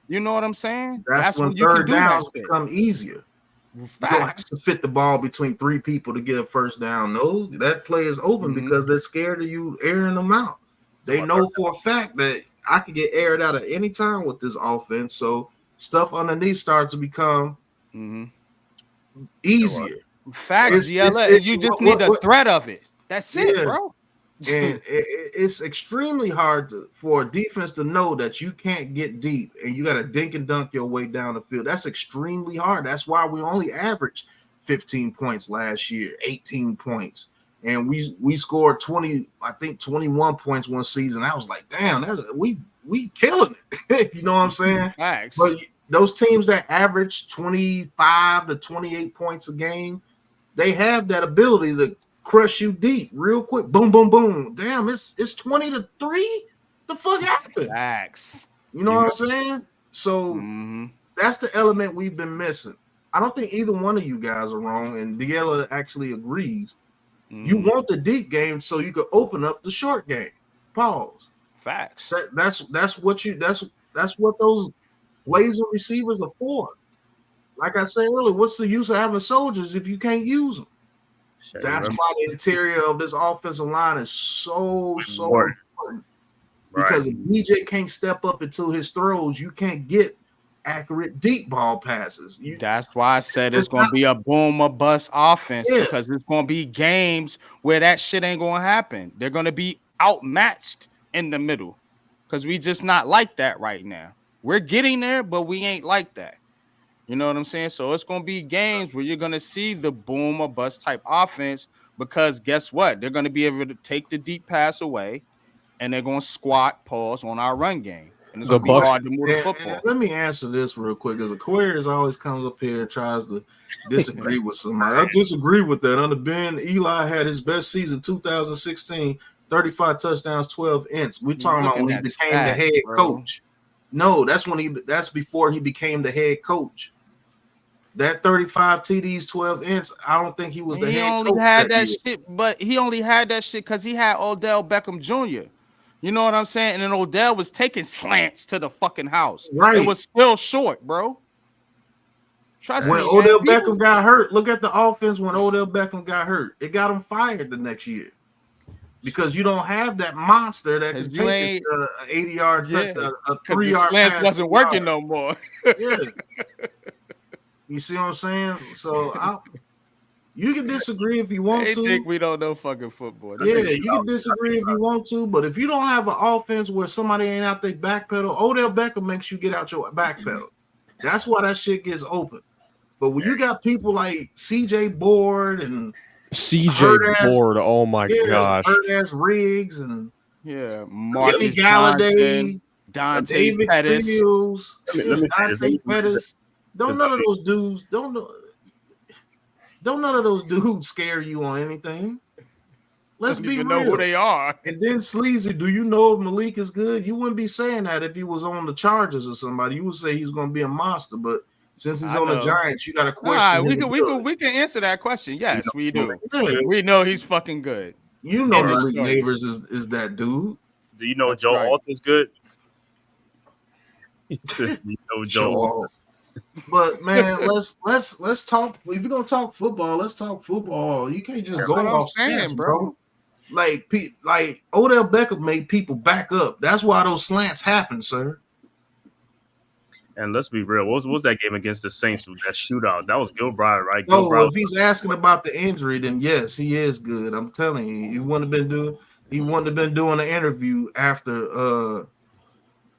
You know what I'm saying? That's when third downs become easier. You don't have to fit the ball between three people to get a first down. No, that play is open because they're scared of you airing them out. They know for a fact that I could get aired out at any time with this offense. So stuff underneath starts to become easier. Facts, you just need the threat of it. That's it, bro. And it's extremely hard for a defense to know that you can't get deep and you got to dink and dunk your way down the field. That's extremely hard. That's why we only averaged 15 points last year, 18 points. And we scored 21 points one season. I was like, damn, we killing it. You know what I'm saying? Facts. But those teams that average 25 to 28 points a game, they have that ability to crush you deep real quick. Boom, boom, boom. Damn, it's 20-3. The fuck happened? Facts. You know what I'm saying? So that's the element we've been missing. I don't think either one of you guys are wrong, and Diella actually agrees. You want the deep game so you can open up the short game. Pause. Facts. That's what those laser receivers are for. Like I said earlier, what's the use of having soldiers if you can't use them? That's why the interior of this offensive line is so important. Because if DJ can't step up into his throws, you can't get accurate deep ball passes. That's why I said it's going to be a boom or bust offense because it's going to be games where that shit ain't going to happen. They're going to be outmatched in the middle because we just not like that right now. We're getting there, but we ain't like that. You know what I'm saying? So it's going to be games where you're going to see the boom or bust type offense because guess what? They're going to be able to take the deep pass away and they're going to squat, pause on our run game. And it's going to be hard to move the football. And let me answer this real quick because Aquarius always comes up here and tries to disagree with somebody. I disagree with that. Under Ben, Eli had his best season 2016, 35 touchdowns, 12 ints. We're talking about when he became the head coach. No, that's before he became the head coach. That 35 TDs, 12 ints, I don't think he was the head coach. He only had that shit, but he only had that shit because he had Odell Beckham Jr. You know what I'm saying? And then Odell was taking slants to the fucking house. Right. It was still short, bro. Trust when me. Odell Beckham got hurt, look at the offense when Odell Beckham got hurt. It got him fired the next year. because you don't have that monster that can take an 80-yard touchdown, a 3-yard slants pass. wasn't working no more. Yeah. You see what I'm saying? So you can disagree if you want They to. think we don't know fucking football. Yeah, you can disagree if you want to, but if you don't have an offense where somebody ain't out there backpedal, Odell Beckham makes you get out your backpedal. That's why that shit gets open. But when you got people like CJ Board and CJ Board, oh my gosh, Hurt-ass Riggs and Marcus Galladay, Dante David Pettis. Steels, let me say Dante Pettis. Don't none of those dudes scare you on anything. Let's be real. Know who they are. And then Sleazy, do you know if Malik is good? You wouldn't be saying that if he was on the Chargers or somebody. You would say he's going to be a monster, but since he's on the Giants, you got to question. We can answer that question. Yes, we do. We know he's fucking good. You know Malik Neighbors is that dude. Do you know Joe Alt is good? You know Joe Alt. But man, let's talk. If you're gonna talk football, let's talk football. You can't just go off stats, bro. Like Odell Beckham made people back up. That's why those slants happen, sir. And let's be real. What was that game against the Saints? That shootout. That was Gilbride, right? If he's asking about the injury, then yes, he is good. I'm telling you, he wouldn't have been doing an interview after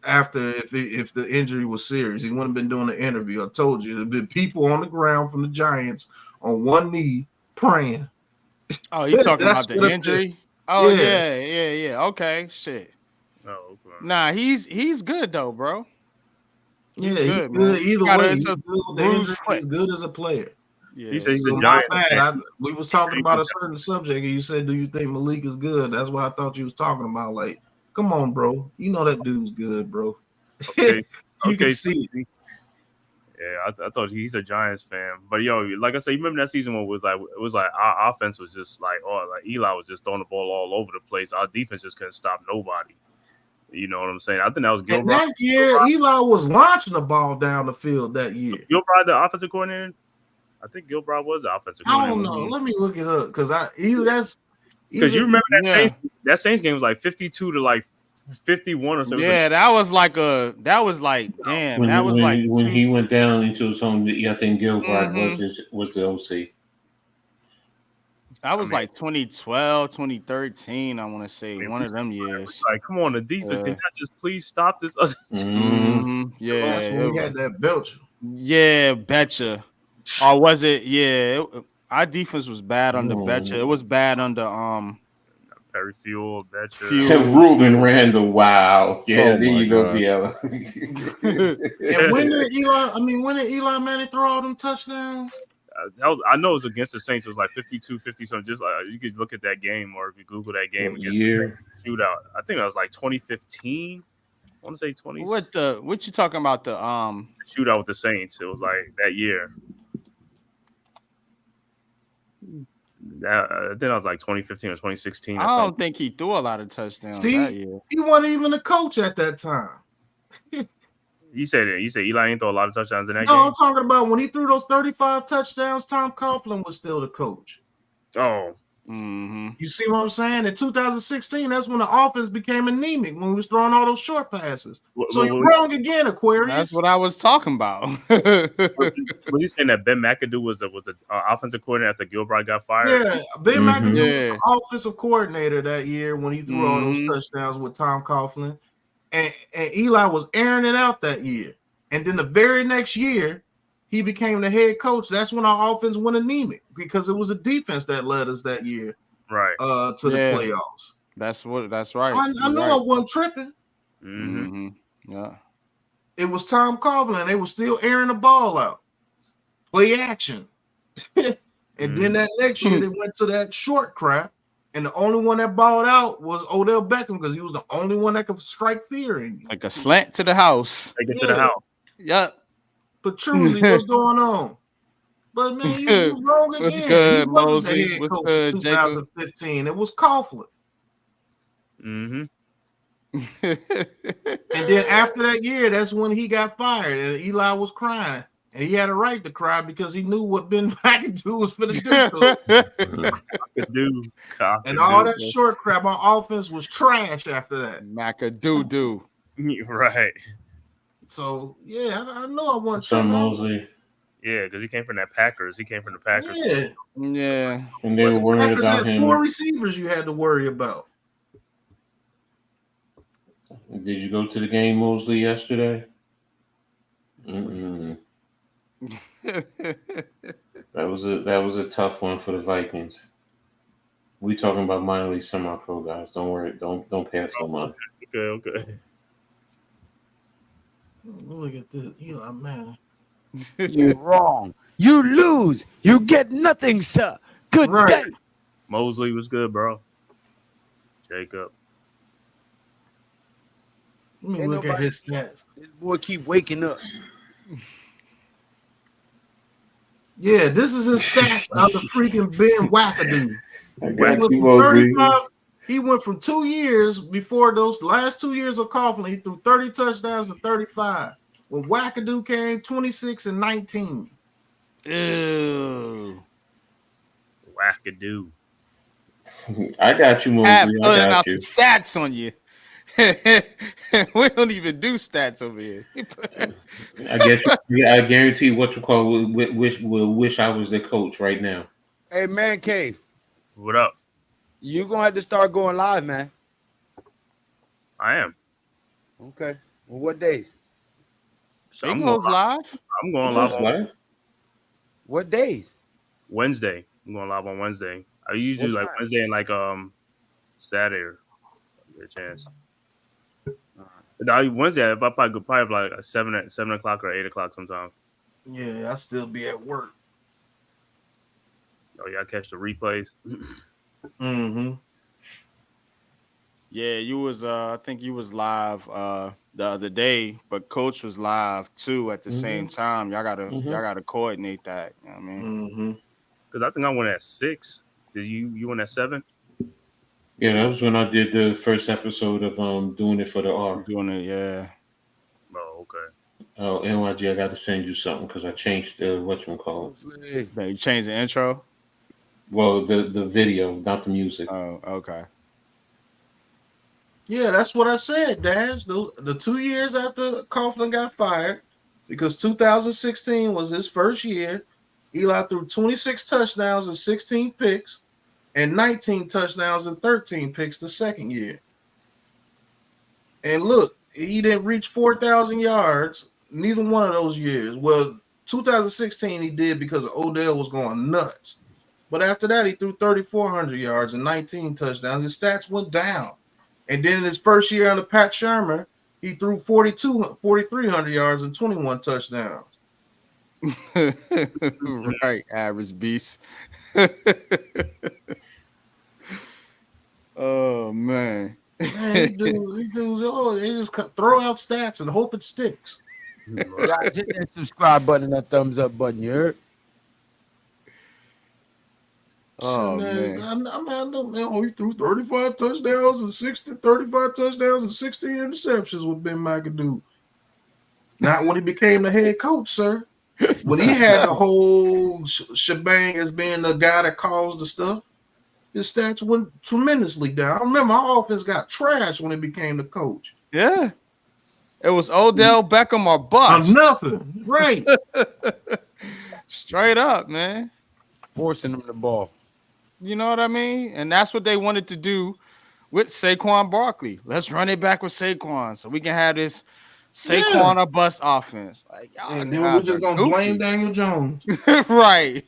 if the injury was serious. He wouldn't have been doing an interview. I told you, there'd been people on the ground from the Giants on one knee praying. Oh, you talking about the injury? Oh yeah. Okay, shit. Oh, okay. Nah, he's good though, bro. He's good. Either way, he's good with the injury. He's good as a player. Yeah. He said he's a giant. We was talking about a certain subject, and you said, "Do you think Malik is good?" That's what I thought you was talking about. Like, come on, bro. You know that dude's good, bro. Okay. You can see it. Yeah, I thought he's a Giants fan, but yo, like I said, you remember that season when it was like our offense was just like Eli was just throwing the ball all over the place. Our defense just couldn't stop nobody. You know what I'm saying? I think that was Gilbride. And that year, Eli was launching the ball down the field that year. Gilbride, the offensive coordinator? I think Gilbride was the offensive coordinator. I don't know. Let me look it up because you remember that Saints game was like 52 to like 51 or something. Yeah, that was like damn. When he went down into something. I think Gilbride was the OC. That was like 2012, 2013. I want to say one of them years. Like, come on, the defense can not just please stop this other team. Yeah, that's when we had that Belcher. Yeah, betcha. Or was it? Yeah, our defense was bad under Betcha. It was bad under Perry Fuel, Betcha. Ruben Randall. Wow. Yeah, there you go, Diallo. And when did Eli Manning throw all them touchdowns? I know it was against the Saints. It was like 52, 50 something. Just like you could look at that game, or if you Google that game against the Saints shootout. I think that was like 2015. I want to say 20. What you talking about? The shootout with the Saints. It was like that year. I think that was like 2015 or 2016. I don't think he threw a lot of touchdowns that year. He wasn't even a coach at that time. You said Eli didn't throw a lot of touchdowns in that game? No, I'm talking about when he threw those 35 touchdowns, Tom Coughlin was still the coach. Oh. Mm-hmm. You see what I'm saying? In 2016, that's when the offense became anemic, when we was throwing all those short passes. So you're wrong again, Aquarius. That's what I was talking about. Was he saying that Ben McAdoo was the offensive coordinator after Gilbride got fired? Yeah, Ben McAdoo was the offensive coordinator that year when he threw all those touchdowns with Tom Coughlin. And Eli was airing it out that year. And then the very next year, he became the head coach. That's when our offense went anemic because it was the defense that led us that year, right? To the playoffs. That's right. I know I wasn't tripping. Mm-hmm. Yeah, it was Tom Coughlin. They were still airing the ball out, play action, and then that next year they went to that short crap, and the only one that balled out was Odell Beckham because he was the only one that could strike fear in you, like a slant to the house. Take it to the house. Yep. Petruzzi, what's going on? But man, you wrong again. What's good, he wasn't Moses? the head coach in 2015. Jacob? It was Coughlin. Mm-hmm. And then after that year, that's when he got fired, and Eli was crying. And he had a right to cry because he knew what Ben McAdoo was finna do. Dude, And all that short crap on offense was trash after that. McAdoo. Right. So yeah, I know I want Some Mosley. Yeah, because he came from that Packers. He came from the Packers. Yeah. And they were worried Packers about had him. 4 receivers you had to worry about. Did you go to the game, Mosley, yesterday? Mm-mm. That was a tough one for the Vikings. We talking about minor league semi-pro guys. Don't worry. Don't pay us no money. Okay. Look at this. Eli, man. You're wrong. You lose. You get nothing, sir. Good day. Mosley was good, bro. Jacob. Let me look at his stats. This boy keep waking up. Yeah, this is his stats of the freaking Ben McAdoo. I got you, Mosley. He went from 2 years before those last 2 years of Coughlin. He threw 30 touchdowns and 35. When McAdoo came, 26 and 19. Ew. Wackadoo. I got you, Mosley. I got you. Stats on you. We don't even do stats over here. I get you. Yeah, I guarantee what you call will wish I was the coach right now. Hey, Man Cave. What up? You gonna have to start going live, man. I am. Okay. Well, what days? So I'm going live. I'm going live on What days? Wednesday. I'm going live on Wednesday. I usually do like Wednesday and like Saturday. Get a chance. Wednesday, if I probably like 7 o'clock or 8 o'clock sometime. Yeah, I still be at work. Oh, y'all catch the replays. Mm-hmm. Yeah, you was I think you was live the other day, but Coach was live too at the same time. Y'all gotta coordinate that. You know what I mean? Because I think I went at 6. Did you went at 7? Yeah, that was when I did the first episode of doing it for the R. Doing it, yeah. Oh, okay. Oh, NYG, I got to send you something because I changed the whatchamacallit. You changed the intro? Well, the video, not the music. Oh, okay. Yeah, that's what I said, Dash. The 2 years after Coughlin got fired, because 2016 was his first year, Eli threw 26 touchdowns and 16 picks, and 19 touchdowns and 13 picks the second year. And look, he didn't reach 4,000 yards neither one of those years. Well, 2016 he did because Odell was going nuts. But after that, he threw 3,400 yards and 19 touchdowns. His stats went down. And then in his first year under Pat Shermer, he threw 4,300 yards and 21 touchdowns. Right, average beast. Oh, man. Man, these dudes, they just throw out stats and hope it sticks. Guys, hit that subscribe button and that thumbs up button, you heard? Oh, man. He threw 35 touchdowns and 35 touchdowns and 16 interceptions with Ben McAdoo. Not when he became the head coach, sir. When he had the whole shebang as being the guy that caused the stuff, his stats went tremendously down. I remember our offense got trashed when he became the coach. Yeah. It was Odell Beckham or bust. Nothing. Right. Straight up, man. Forcing him the ball. You know what I mean? And that's what they wanted to do with Saquon Barkley. Let's run it back with Saquon so we can have this Saquon or bust offense. Like, and then we're just gonna blame Daniel Jones. Right.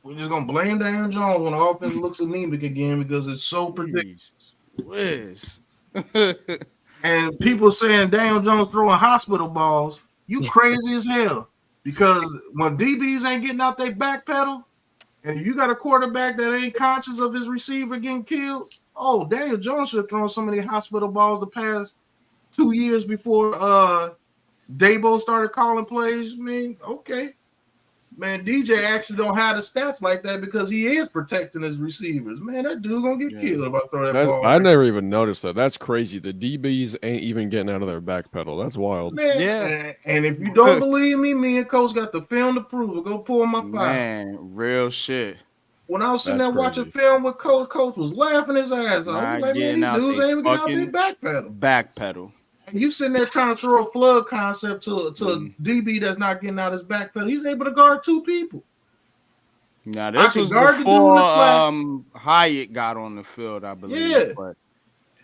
We're just gonna blame Daniel Jones when the offense looks anemic again because it's so predictable. And people saying Daniel Jones throwing hospital balls, you crazy as hell. Because when DBs ain't getting out their back pedal, and you got a quarterback that ain't conscious of his receiver getting killed, oh, Daniel Jones should have thrown so many hospital balls the past 2 years before Dabo started calling plays. I mean, okay. Man, DJ actually don't have the stats like that because he is protecting his receivers. Man, that dude gonna get killed if I throw that ball. I never even noticed that. That's crazy. The DBs ain't even getting out of their back pedal. That's wild. Man, Yeah. and if you don't believe me and Coach got the film to prove it. Go pull my file. Man, real shit. When I was sitting That's there watching crazy. film with Coach was laughing his ass off. Not Like, man, getting these out dudes they ain't even getting out their fucking back pedal. back pedal. And you sitting there trying to throw a flood concept to a DB that's not getting out his back pedal. He's able to guard two people. Now I this can was guard the dude in before the flat. Hyatt got on the field, I believe. Yeah. But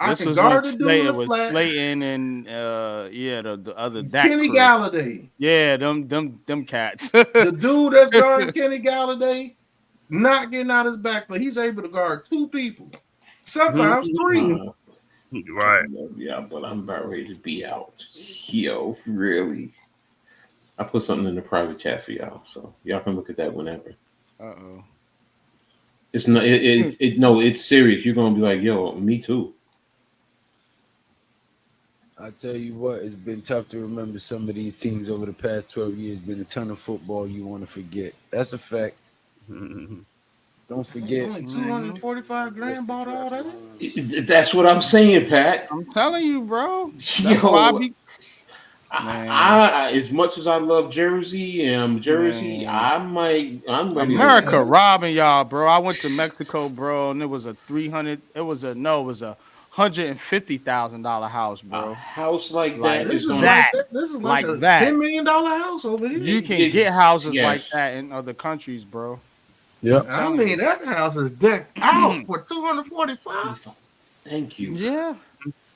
I this can was guard when the dude in the was flat. Slayton and the other Dak Kenny crew. Galladay. Yeah, them cats. The dude that's guarding Kenny Galladay, not getting out his back, but he's able to guard two people, sometimes three. Right. Yeah, but I'm about ready to be out. Yo, really. I put something in the private chat for y'all, so y'all can look at that whenever. Uh-oh. It's not. No, it's serious. You're gonna be like, yo, me too. I tell you what, it's been tough to remember some of these teams over the past 12 years. Been a ton of football you want to forget. That's a fact. Don't forget. Only 245 grand bought all that. That's what I'm saying, Pat. I'm telling you, bro. That's Yo, why I be- I as much as I love Jersey, I'm ready. America robbing y'all, bro. I went to Mexico, bro, and it was a $150,000 house, bro. A house like Like that This is is that. this is Like like a that. $10 million house over here. You can get houses like yes. that in other countries, bro. Yep. I mean, that house is decked out for 245. Thank you. Yeah.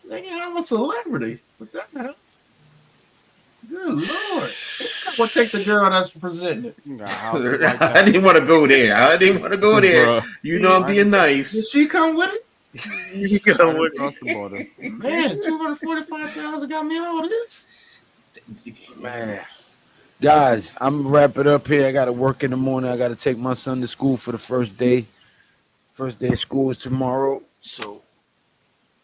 Nigga, I'm a celebrity with that house. Good Lord. We'll take the girl that's presenting it. You got houses like I that. didn't want to go there. Bruh. You know I'm being Did nice. she come with it? Across the border. Man, 245,000 got me all this. Man. Guys, I'm gonna wrap it up here. I gotta work in the morning. I gotta take my son to school for the first day. First day of school is tomorrow. So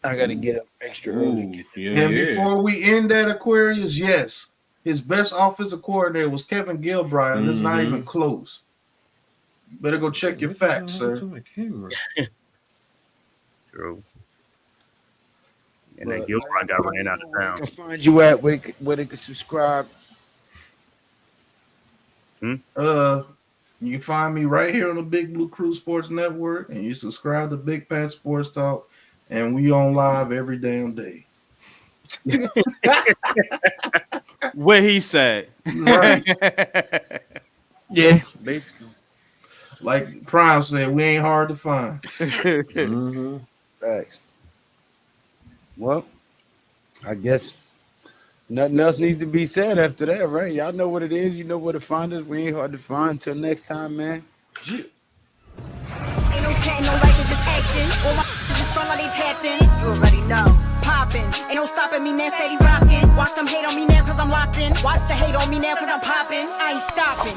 I gotta get up extra early. And before we end that Aquarius, yes, his best offensive coordinator was Kevin Gilbride, and it's not even close. You better go check your facts, sir. True. And then Gilbert got ran out of Where town. can find you at where they can subscribe? You can find me right here on the Big Blue Crew Sports Network, and you subscribe to Big Pat Sports Talk, and we on live every damn day. What he said. Right. Yeah, basically. Like Prime said, we ain't hard to find. Thanks. Well, I guess nothing else needs to be said after that, right? Y'all know what it is. You know where to find us. We ain't hard to find. Until next time, man. Ain't no chatting, no liking, just action. All my just front like they tapped in. You already know. Poppin'. Ain't no stopping me now, steady rockin'. Watch them hate on me now, cause I'm locked in. Watch the hate on me now, cause I'm poppin'. I ain't stopping.